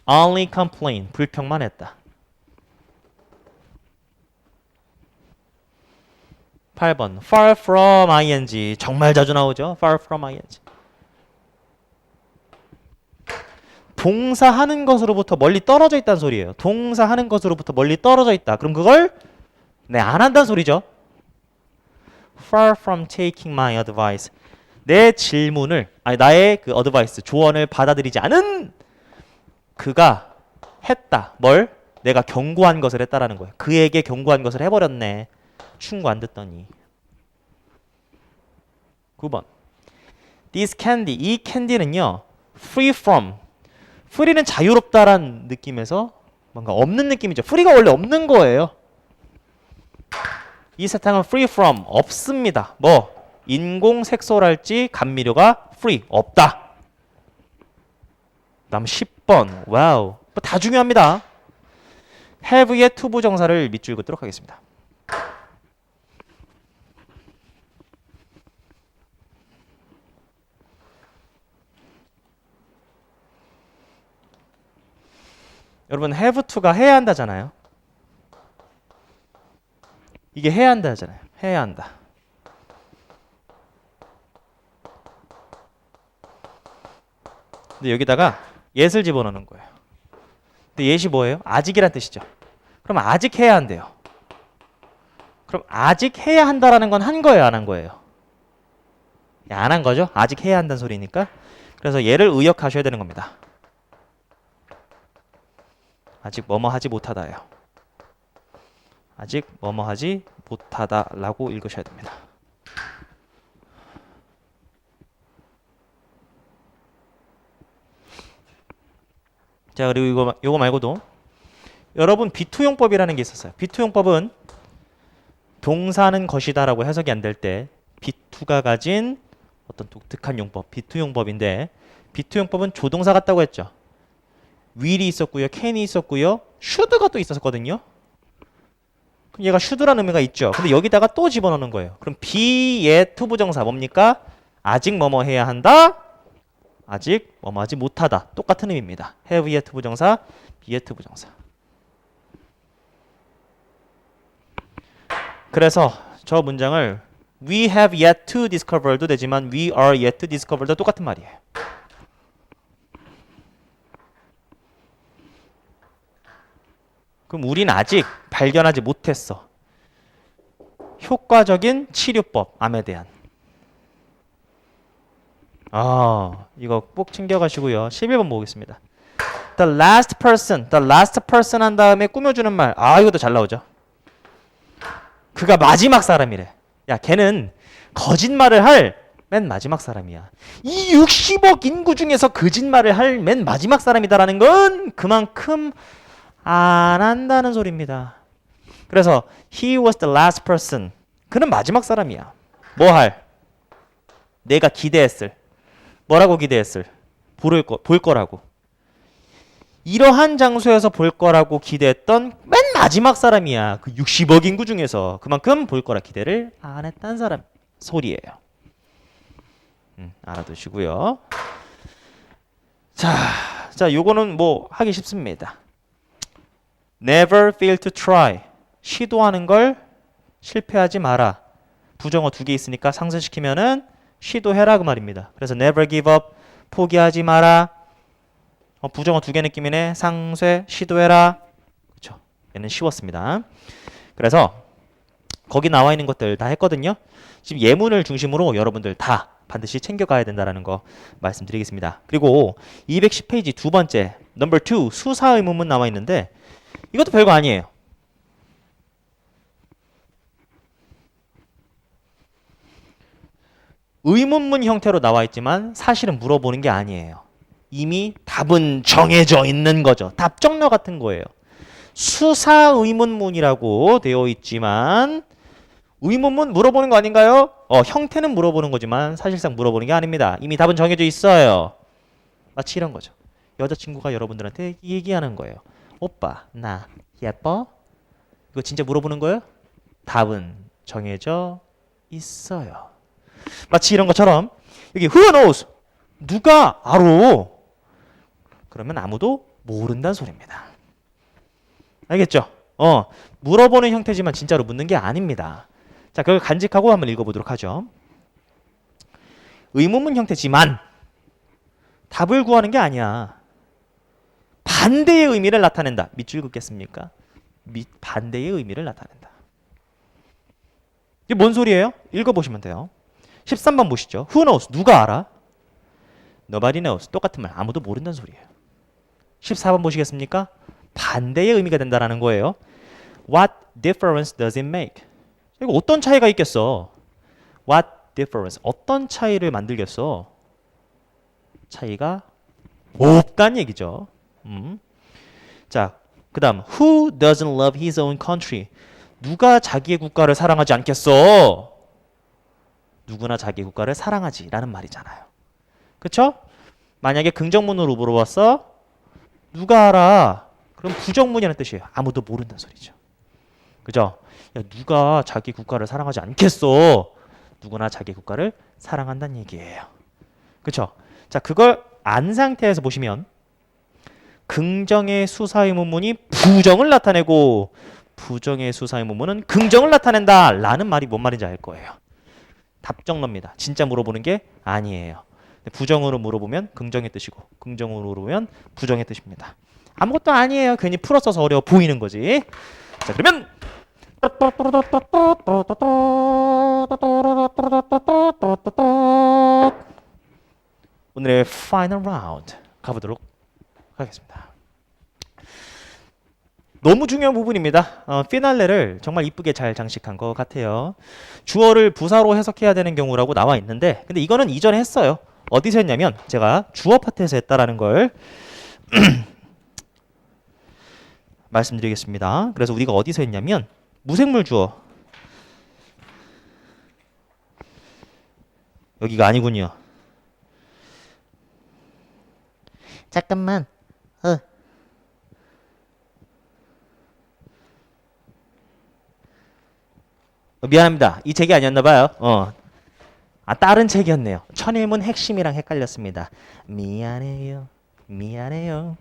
only complain. 불평만 했다. 8번 far from ing. 정말 자주 나오죠. far from ing. 동사하는 것으로부터 멀리 떨어져 있다는 소리예요. 동사하는 것으로부터 멀리 떨어져 있다. 그럼 그걸 안 한다는 소리죠. Far from taking my advice. 내 질문을, 나의 그 advice, 조언을 받아들이지 않은 그가 했다. 뭘? 내가 경고한 것을 했다라는 거예요. 그에게 경고한 것을 해버렸네. 충고 안 듣더니. 9번. This candy. 이 캔디는요. Free from. free는 자유롭다라는 느낌에서 뭔가 없는 느낌이죠. free가 원래 없는 거예요. 이 사탕은 free from. 없습니다. 뭐? 인공색소랄지 감미료가 free. 없다. 다음 10번. 와우. 다 중요합니다. have의 to 부정사를 밑줄 긋도록 하겠습니다. 여러분 have to가 해야 한다잖아요. 이게 해야 한다잖아요. 해야 한다. 근데 여기다가 yes를 집어넣는 거예요. 근데 yes이 뭐예요? 아직이란 뜻이죠. 그럼 아직 해야 한대요. 그럼 아직 해야 한다라는 건 한 거예요, 안 한 거예요? 안 한 거죠? 아직 해야 한다는 소리니까. 그래서 얘를 의역하셔야 되는 겁니다. 아직 뭐뭐 하지 못하다예요. 아직 뭐뭐 하지 못하다라고 읽으셔야 됩니다. 자, 그리고 이거 말고도 여러분 비투용법이라는 게 있었어요. 비투용법은 동사는 것이다라고 해석이 안 될 때 비투가 가진 어떤 독특한 용법, 비투용법인데 비투용법은 조동사 같다고 했죠. will이 있었고요, can이 있었고요, should가 또 있었거든요. 그럼 얘가 should라는 의미가 있죠. 근데 여기다가 또 집어넣는 거예요. 그럼 be yet 부정사 뭡니까? 아직 뭐뭐 해야 한다? 아직 뭐뭐 하지 못하다. 똑같은 의미입니다. have yet 부정사, be yet 부정사. 그래서 저 문장을 we have yet to discover도 되지만 we are yet to discover도 똑같은 말이에요. 그럼 우린 아직 발견하지 못했어. 효과적인 치료법, 암에 대한. 이거 꼭 챙겨가시고요. 11번 보겠습니다. The last person 한 다음에 꾸며주는 말. 이것도 잘 나오죠. 그가 마지막 사람이래. 야, 걔는 거짓말을 할 맨 마지막 사람이야. 이 60억 인구 중에서 거짓말을 할 맨 마지막 사람이다라는 건 그만큼 안 한다는 소리입니다. 그래서 he was the last person. 그는 마지막 사람이야. 뭐 할? 내가 기대했을. 뭐라고 기대했을? 볼 거라고. 이러한 장소에서 볼 거라고 기대했던 맨 마지막 사람이야. 그 60억 인구 중에서 그만큼 볼 거라 기대를 안 했다는 사람 소리예요. 알아두시고요. 자, 요거는 뭐 하기 쉽습니다. Never fail to try. 시도하는 걸 실패하지 마라. 부정어 2개 있으니까 상쇄시키면은 시도해라 그 말입니다. 그래서 never give up. 포기하지 마라. 부정어 2개 느낌이네. 상쇄, 시도해라. 그렇죠. 얘는 쉬웠습니다. 그래서 거기 나와 있는 것들 다 했거든요. 지금 예문을 중심으로 여러분들 다 반드시 챙겨가야 된다는 거 말씀드리겠습니다. 그리고 210페이지 두 번째 넘버 2 수사 의문문 나와 있는데 이것도 별거 아니에요. 의문문 형태로 나와 있지만 사실은 물어보는 게 아니에요. 이미 답은 정해져 있는 거죠. 답정너 같은 거예요. 수사 의문문이라고 되어 있지만 의문문 물어보는 거 아닌가요? 형태는 물어보는 거지만 사실상 물어보는 게 아닙니다. 이미 답은 정해져 있어요. 마치 이런 거죠. 여자친구가 여러분들한테 얘기하는 거예요. 오빠, 나 예뻐? 이거 진짜 물어보는 거예요? 답은 정해져 있어요. 마치 이런 것처럼 여기 who knows? 누가 알아? 그러면 아무도 모른다는 소리입니다. 알겠죠? 물어보는 형태지만 진짜로 묻는 게 아닙니다. 자, 그걸 간직하고 한번 읽어보도록 하죠. 의문문 형태지만 답을 구하는 게 아니야. 반대의 의미를 나타낸다. 밑줄 긋겠습니까? 반대의 의미를 나타낸다. 이게 뭔 소리예요? 읽어보시면 돼요. 13번 보시죠. Who knows? 누가 알아? Nobody knows. 똑같은 말. 아무도 모른다는 소리예요. 14번 보시겠습니까? 반대의 의미가 된다는 거예요. What difference does it make? 이거 어떤 차이가 있겠어? What difference? 어떤 차이를 만들겠어? 차이가 없다는 얘기죠. 자, 그 다음 Who doesn't love his own country? 누가 자기의 국가를 사랑하지 않겠어? 누구나 자기 국가를 사랑하지 라는 말이잖아요. 그쵸? 만약에 긍정문으로 물어봤어? 누가 알아? 그럼 부정문이라는 뜻이에요. 아무도 모른다는 소리죠. 그죠? 야, 누가 자기 국가를 사랑하지 않겠어? 누구나 자기 국가를 사랑한다는 얘기예요. 그쵸? 자, 그걸 안 상태에서 보시면 긍정의 수사 의문문이 부정을 나타내고 부정의 수사 의문문은 긍정을 나타낸다 라는 말이 뭔 말인지 알 거예요. 답정너입니다. 진짜 물어보는 게 아니에요. 부정으로 물어보면 긍정의 뜻이고 긍정으로 물어보면 부정의 뜻입니다. 아무것도 아니에요. 괜히 풀었어서 어려워 보이는 거지. 자, 그러면 오늘의 파이널 라운드 가보도록 하겠습니다. 너무 중요한 부분입니다. 피날레를 정말 이쁘게 잘 장식한 것 같아요. 주어를 부사로 해석해야 되는 경우라고 나와 있는데 근데 이거는 이전에 했어요. 어디서 했냐면 제가 주어 파트에서 했다라는 걸 말씀드리겠습니다. 그래서 우리가 어디서 했냐면 무생물 주어 여기가 아니군요. 잠깐만. 미안합니다. 이 책이 아니었나 봐요. 다른 책이었네요. 천일문 핵심이랑 헷갈렸습니다. 미안해요. 미안해요.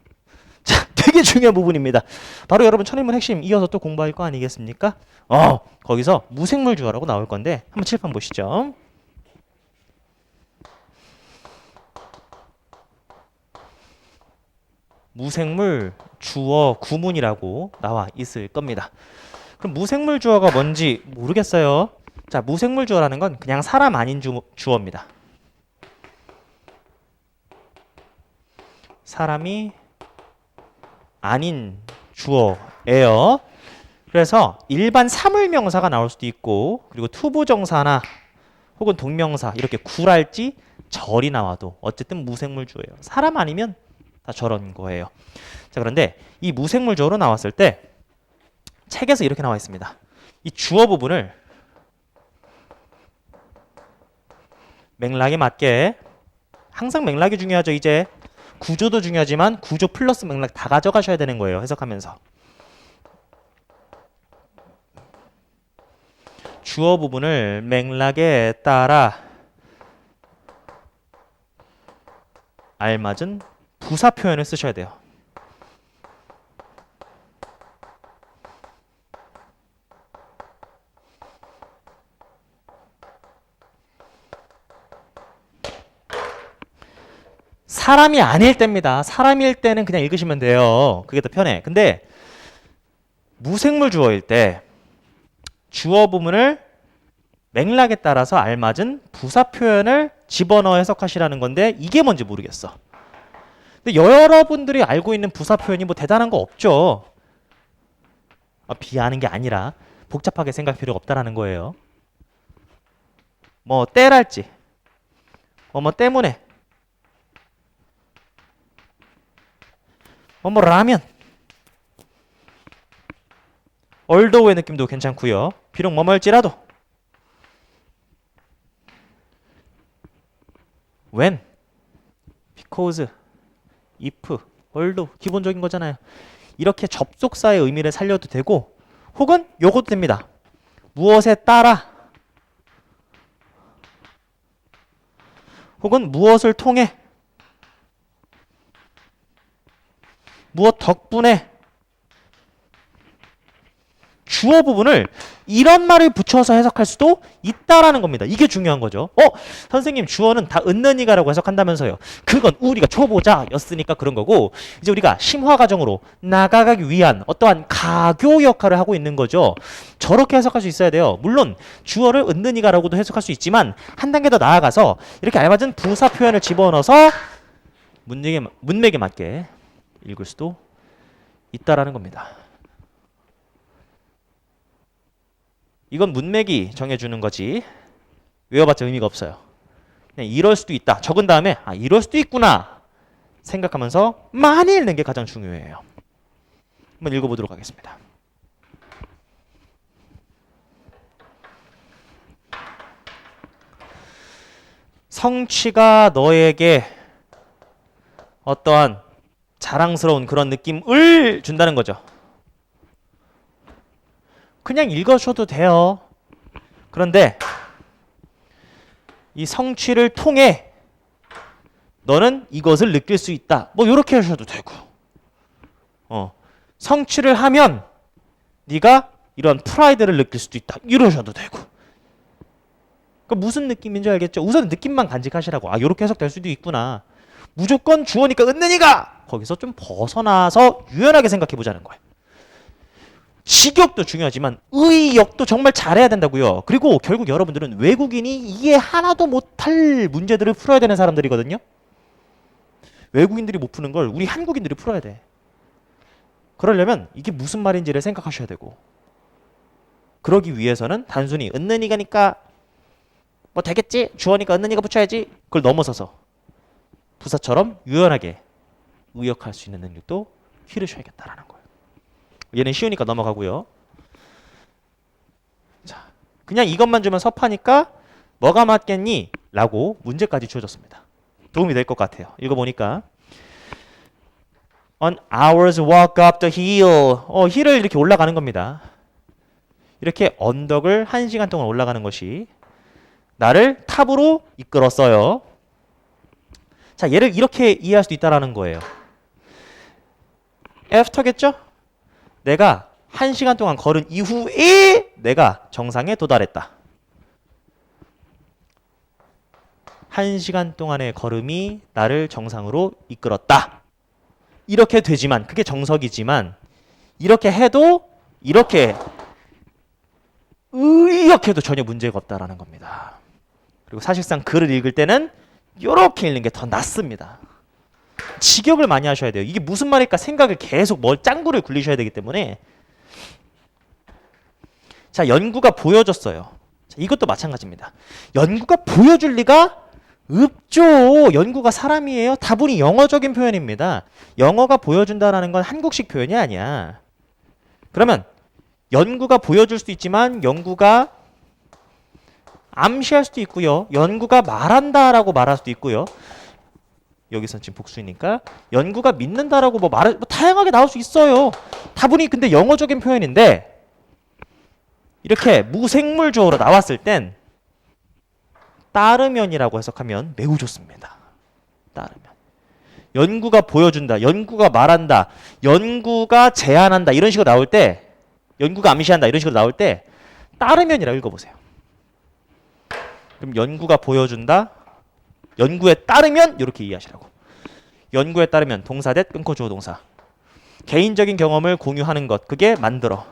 자, 되게 중요한 부분입니다. 바로 여러분 천일문 핵심 이어서 또 공부할 거 아니겠습니까? 거기서 무생물 주어라고 나올 건데 한번 칠판 보시죠. 무생물 주어 구문이라고 나와 있을 겁니다. 그럼 무생물 주어가 뭔지 모르겠어요. 자, 무생물 주어라는 건 그냥 사람 아닌 주어입니다. 사람이 아닌 주어예요. 그래서 일반 사물명사가 나올 수도 있고, 그리고 투부정사나 혹은 동명사 이렇게 굴할지 절이 나와도 어쨌든 무생물 주어예요. 사람 아니면 다 저런 거예요. 자, 그런데 이 무생물 주어로 나왔을 때 책에서 이렇게 나와 있습니다. 이 주어 부분을 맥락에 맞게, 항상 맥락이 중요하죠. 이제 구조도 중요하지만 구조 플러스 맥락 다 가져가셔야 되는 거예요. 해석하면서. 주어 부분을 맥락에 따라 알맞은 부사 표현을 쓰셔야 돼요. 사람이 아닐 때입니다. 사람일 때는 그냥 읽으시면 돼요. 그게 더 편해. 근데 무생물 주어일 때 주어 부분을 맥락에 따라서 알맞은 부사 표현을 집어넣어 해석하시라는 건데 이게 뭔지 모르겠어. 근데 여러분들이 알고 있는 부사 표현이 뭐 대단한 거 없죠. 비하하는 게 아니라 복잡하게 생각할 필요가 없다라는 거예요. 뭐 때랄지, 뭐 때문에, 뭐 라면, 얼도우의 느낌도 괜찮고요. 비록 뭐뭐일지라도 when, because, if, although 기본적인 거잖아요. 이렇게 접속사의 의미를 살려도 되고 혹은 요것도 됩니다. 무엇에 따라 혹은 무엇을 통해 무엇 덕분에 주어 부분을 이런 말을 붙여서 해석할 수도 있다라는 겁니다. 이게 중요한 거죠. 선생님 주어는 다 은는이가라고 해석한다면서요. 그건 우리가 초보자였으니까 그런 거고 이제 우리가 심화 과정으로 나아가기 위한 어떠한 가교 역할을 하고 있는 거죠. 저렇게 해석할 수 있어야 돼요. 물론 주어를 은는이가라고도 해석할 수 있지만 한 단계 더 나아가서 이렇게 알맞은 부사 표현을 집어넣어서 문맥에 맞게 읽을 수도 있다라는 겁니다. 이건 문맥이 정해주는 거지 외워봤자 의미가 없어요. 그냥 이럴 수도 있다 적은 다음에 이럴 수도 있구나 생각하면서 많이 읽는 게 가장 중요해요. 한번 읽어보도록 하겠습니다. 성취가 너에게 어떠한 자랑스러운 그런 느낌을 준다는 거죠. 그냥 읽으셔도 돼요. 그런데 이 성취를 통해 너는 이것을 느낄 수 있다. 뭐 이렇게 하셔도 되고 성취를 하면 네가 이런 프라이드를 느낄 수도 있다. 이러셔도 되고 무슨 느낌인지 알겠죠? 우선 느낌만 간직하시라고. 이렇게 해석될 수도 있구나. 무조건 주어니까 은는이가 거기서 좀 벗어나서 유연하게 생각해보자는 거예요. 식욕도 중요하지만 의욕도 정말 잘해야 된다고요. 그리고 결국 여러분들은 외국인이 이해 하나도 못할 문제들을 풀어야 되는 사람들이거든요. 외국인들이 못 푸는 걸 우리 한국인들이 풀어야 돼. 그러려면 이게 무슨 말인지를 생각하셔야 되고 그러기 위해서는 단순히 은는이가니까 뭐 되겠지? 주어니까 은는이가 붙여야지. 그걸 넘어서서 부사처럼 유연하게 의역할 수 있는 능력도 기르셔야겠다라는 거예요. 얘는 쉬우니까 넘어가고요. 자, 그냥 이것만 주면 섭하니까 뭐가 맞겠니? 라고 문제까지 주어졌습니다. 도움이 될 것 같아요. 읽어보니까 An hour's walk up the hill. hill을 이렇게 올라가는 겁니다. 이렇게 언덕을 1시간 동안 올라가는 것이 나를 탑으로 이끌었어요. 자, 얘를 이렇게 이해할 수도 있다라는 거예요. after겠죠? 내가 1시간 동안 걸은 이후에 내가 정상에 도달했다. 1시간 동안의 걸음이 나를 정상으로 이끌었다. 이렇게 되지만, 그게 정석이지만 이렇게 해도 이렇게 해도 전혀 문제가 없다라는 겁니다. 그리고 사실상 글을 읽을 때는 이렇게 읽는 게 더 낫습니다. 직역을 많이 하셔야 돼요. 이게 무슨 말일까 생각을 계속 짱구를 굴리셔야 되기 때문에. 자, 연구가 보여줬어요. 자, 이것도 마찬가지입니다. 연구가 보여줄 리가 없죠. 연구가 사람이에요. 다분히 영어적인 표현입니다. 영어가 보여준다라는 건 한국식 표현이 아니야. 그러면 연구가 보여줄 수도 있지만 연구가 암시할 수도 있고요. 연구가 말한다라고 말할 수도 있고요. 여기선 지금 복수니까 연구가 믿는다라고 뭐 다양하게 나올 수 있어요. 다분히 근데 영어적인 표현인데 이렇게 무생물 주어로 나왔을 땐 따르면이라고 해석하면 매우 좋습니다. 따르면. 연구가 보여준다, 연구가 말한다, 연구가 제안한다 이런 식으로 나올 때, 연구가 암시한다 이런 식으로 나올 때 따르면이라고 읽어보세요. 그럼 연구가 보여준다, 연구에 따르면 이렇게 이해하시라고. 연구에 따르면 동사 대 끊고 주어 동사. 개인적인 경험을 공유하는 것, 그게 만들어.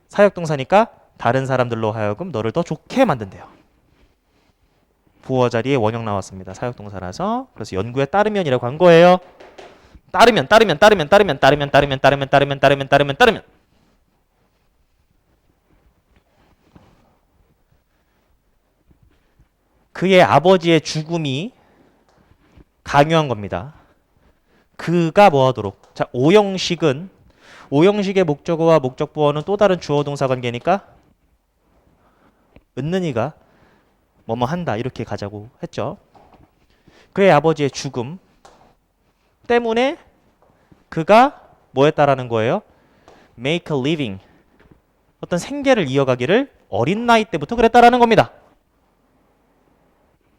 사역동사니까 다른 사람들로 하여금 너를 더 좋게 만든대요. 부어 자리에 원형 나왔습니다. 사역동사라서. 그래서 연구에 따르면이라고 한 거예요. 따르면. 그의 아버지의 죽음이 강요한 겁니다. 그가 뭐 하도록. 자, 오형식은 오형식의 목적어와 목적보어는 또 다른 주어 동사 관계니까 은는이가 뭐뭐 한다 이렇게 가자고 했죠. 그의 아버지의 죽음 때문에 그가 뭐 했다라는 거예요? make a living. 어떤 생계를 이어가기를 어린 나이 때부터 그랬다라는 겁니다.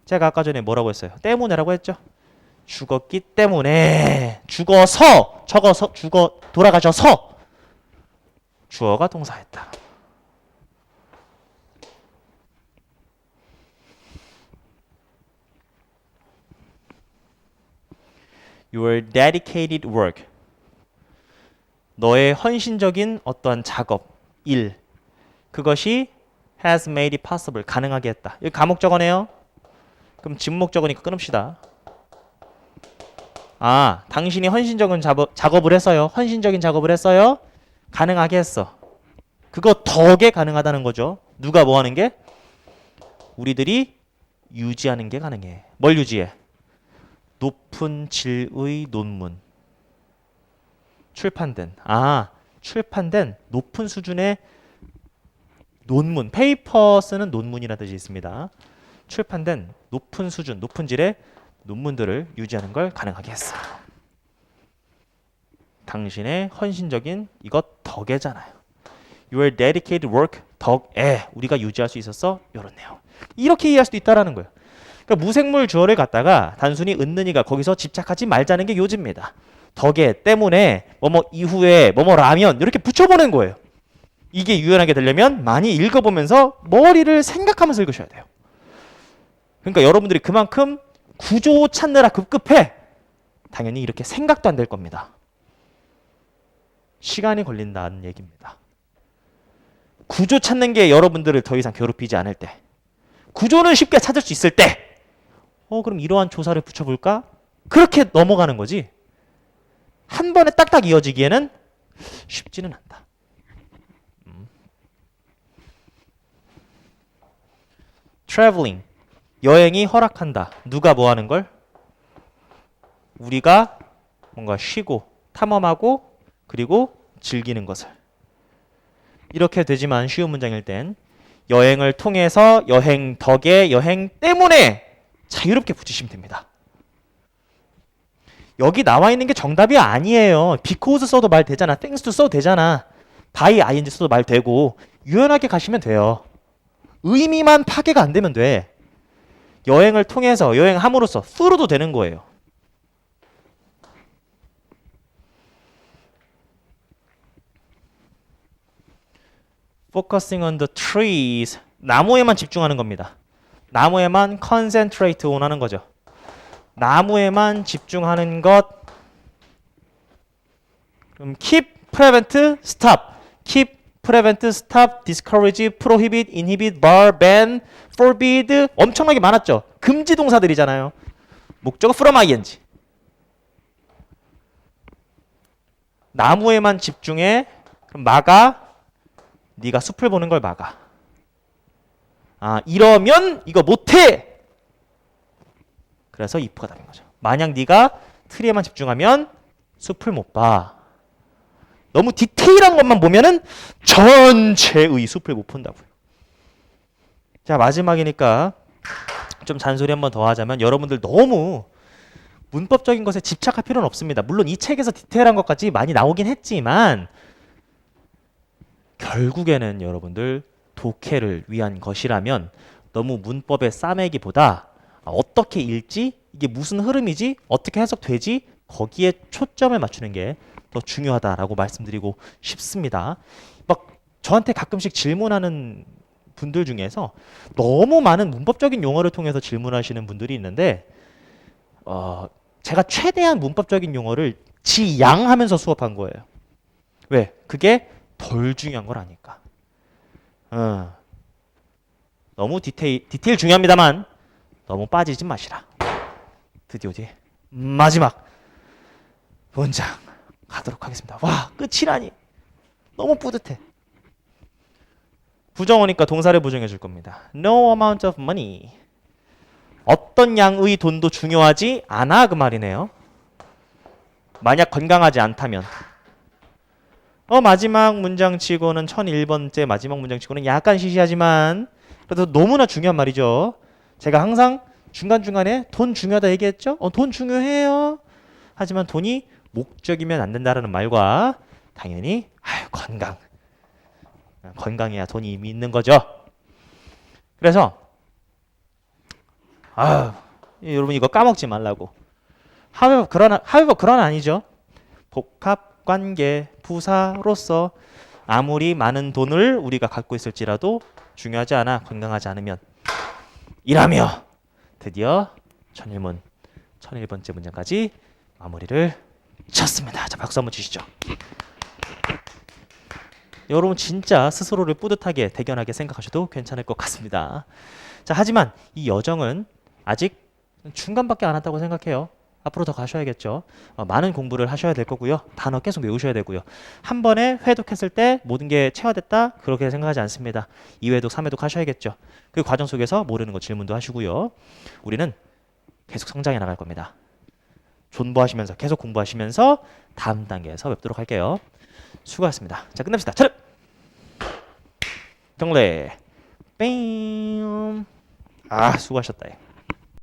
제가 아까 전에 뭐라고 했어요? 때문에라고 했죠. 죽었기 때문에. 죽어서 돌아가셔서 주어가 동사했다. Your dedicated work. 너의 헌신적인 어떠한 작업, 일. 그것이 has made it possible. 가능하게 했다. 여기 가목적어네요. 그럼 진목적어니까 끊읍시다. 아, 당신이 헌신적인 작업을 했어요. 헌신적인 작업을 했어요. 가능하게 했어. 그거 덕에 가능하다는 거죠. 누가 뭐 하는 게? 우리들이 유지하는 게 가능해. 뭘 유지해? 높은 질의 논문. 출판된 높은 수준의 논문. 페이퍼 쓰는 논문이라는 뜻이 있습니다. 출판된 높은 수준, 높은 질의 논문들을 유지하는 걸 가능하게 했어. 당신의 헌신적인 이것 덕에잖아요. Your dedicated work 덕에 우리가 유지할 수 있었어. 이런 내용. 이렇게 이해할 수도 있다라는 거예요. 그러니까 무생물 주어를 갖다가 단순히 은는이가 거기서 집착하지 말자는 게 요지입니다. 덕에 때문에 뭐뭐 이후에 뭐뭐라면 이렇게 붙여보는 거예요. 이게 유연하게 되려면 많이 읽어보면서 머리를 생각하면서 읽으셔야 돼요. 그러니까 여러분들이 그만큼 구조 찾느라 급급해. 당연히 이렇게 생각도 안 될 겁니다. 시간이 걸린다는 얘기입니다. 구조 찾는 게 여러분들을 더 이상 괴롭히지 않을 때, 구조는 쉽게 찾을 수 있을 때, 그럼 이러한 조사를 붙여볼까? 그렇게 넘어가는 거지. 한 번에 딱딱 이어지기에는 쉽지는 않다. traveling. 여행이 허락한다. 누가 뭐 하는 걸? 우리가 뭔가 쉬고 탐험하고 그리고 즐기는 것을. 이렇게 되지만 쉬운 문장일 땐 여행을 통해서, 여행 덕에, 여행 때문에 자유롭게 붙이시면 됩니다. 여기 나와 있는 게 정답이 아니에요. because 써도 말 되잖아. thanks도 써도 되잖아. by ing 써도 말 되고 유연하게 가시면 돼요. 의미만 파괴가 안 되면 돼. 여행을 통해서 여행함으로써 through도 되는 거예요. Focusing on the trees. 나무에만 집중하는 겁니다. 나무에만 concentrate on 하는 거죠. 나무에만 집중하는 것. 그럼 keep, prevent, stop. keep, prevent, stop, discourage, prohibit, inhibit, bar, ban, forbid 엄청나게 많았죠. 금지 동사들이잖아요. 목적어 from ing. 나무에만 집중해. 그럼 막아. 네가 숲을 보는 걸 막아. 아, 이러면 이거 못해. 그래서 if가 답인 거죠. 만약 네가 트리에만 집중하면 숲을 못 봐. 너무 디테일한 것만 보면은 전체의 숲을 못 본다고요. 자, 마지막이니까 좀 잔소리 한번 더 하자면 여러분들 너무 문법적인 것에 집착할 필요는 없습니다. 물론 이 책에서 디테일한 것까지 많이 나오긴 했지만 결국에는 여러분들 독해를 위한 것이라면 너무 문법의 싸매기보다 어떻게 읽지? 이게 무슨 흐름이지? 어떻게 해석되지? 거기에 초점을 맞추는 게 더 중요하다라고 말씀드리고 싶습니다. 막 저한테 가끔씩 질문하는 분들 중에서 너무 많은 문법적인 용어를 통해서 질문하시는 분들이 있는데 제가 최대한 문법적인 용어를 지양하면서 수업한 거예요. 왜? 그게 덜 중요한 걸 아니까. 너무 디테일 중요합니다만 너무 빠지지 마시라. 드디어 이제 마지막 문장 가도록 하겠습니다. 와, 끝이라니. 너무 뿌듯해. 부정어니까 동사를 부정해 줄 겁니다. No amount of money. 어떤 양의 돈도 중요하지 않아 그 말이네요. 만약 건강하지 않다면. 마지막 문장 치고는 1001번째 마지막 문장 치고는 약간 시시하지만 그래도 너무나 중요한 말이죠. 제가 항상 중간중간에 돈 중요하다 얘기했죠? 돈 중요해요. 하지만 돈이 목적이면 안 된다라는 말과 당연히 건강. 건강해야 돈이 이미 있는 거죠. 그래서 여러분 이거 까먹지 말라고. however 그러나 아니죠. 복합 관계 부사로서 아무리 많은 돈을 우리가 갖고 있을지라도 중요하지 않아. 건강하지 않으면. 이라며 드디어 1001번째 문장까지 마무리를 쳤습니다. 자, 박수 한번 주시죠. 여러분 진짜 스스로를 뿌듯하게 대견하게 생각하셔도 괜찮을 것 같습니다. 자, 하지만 이 여정은 아직 중간밖에 안 왔다고 생각해요. 앞으로 더 가셔야겠죠. 많은 공부를 하셔야 될 거고요. 단어 계속 외우셔야 되고요. 한 번에 회독했을 때 모든 게 체화됐다? 그렇게 생각하지 않습니다. 2회독, 3회독 하셔야겠죠. 그 과정 속에서 모르는 거 질문도 하시고요. 우리는 계속 성장해 나갈 겁니다. 존버하시면서 계속 공부하시면서 다음 단계에서 뵙도록 할게요. 수고하셨습니다. 자, 끝냅시다. 차렷! 경례! 뺑! 수고하셨다.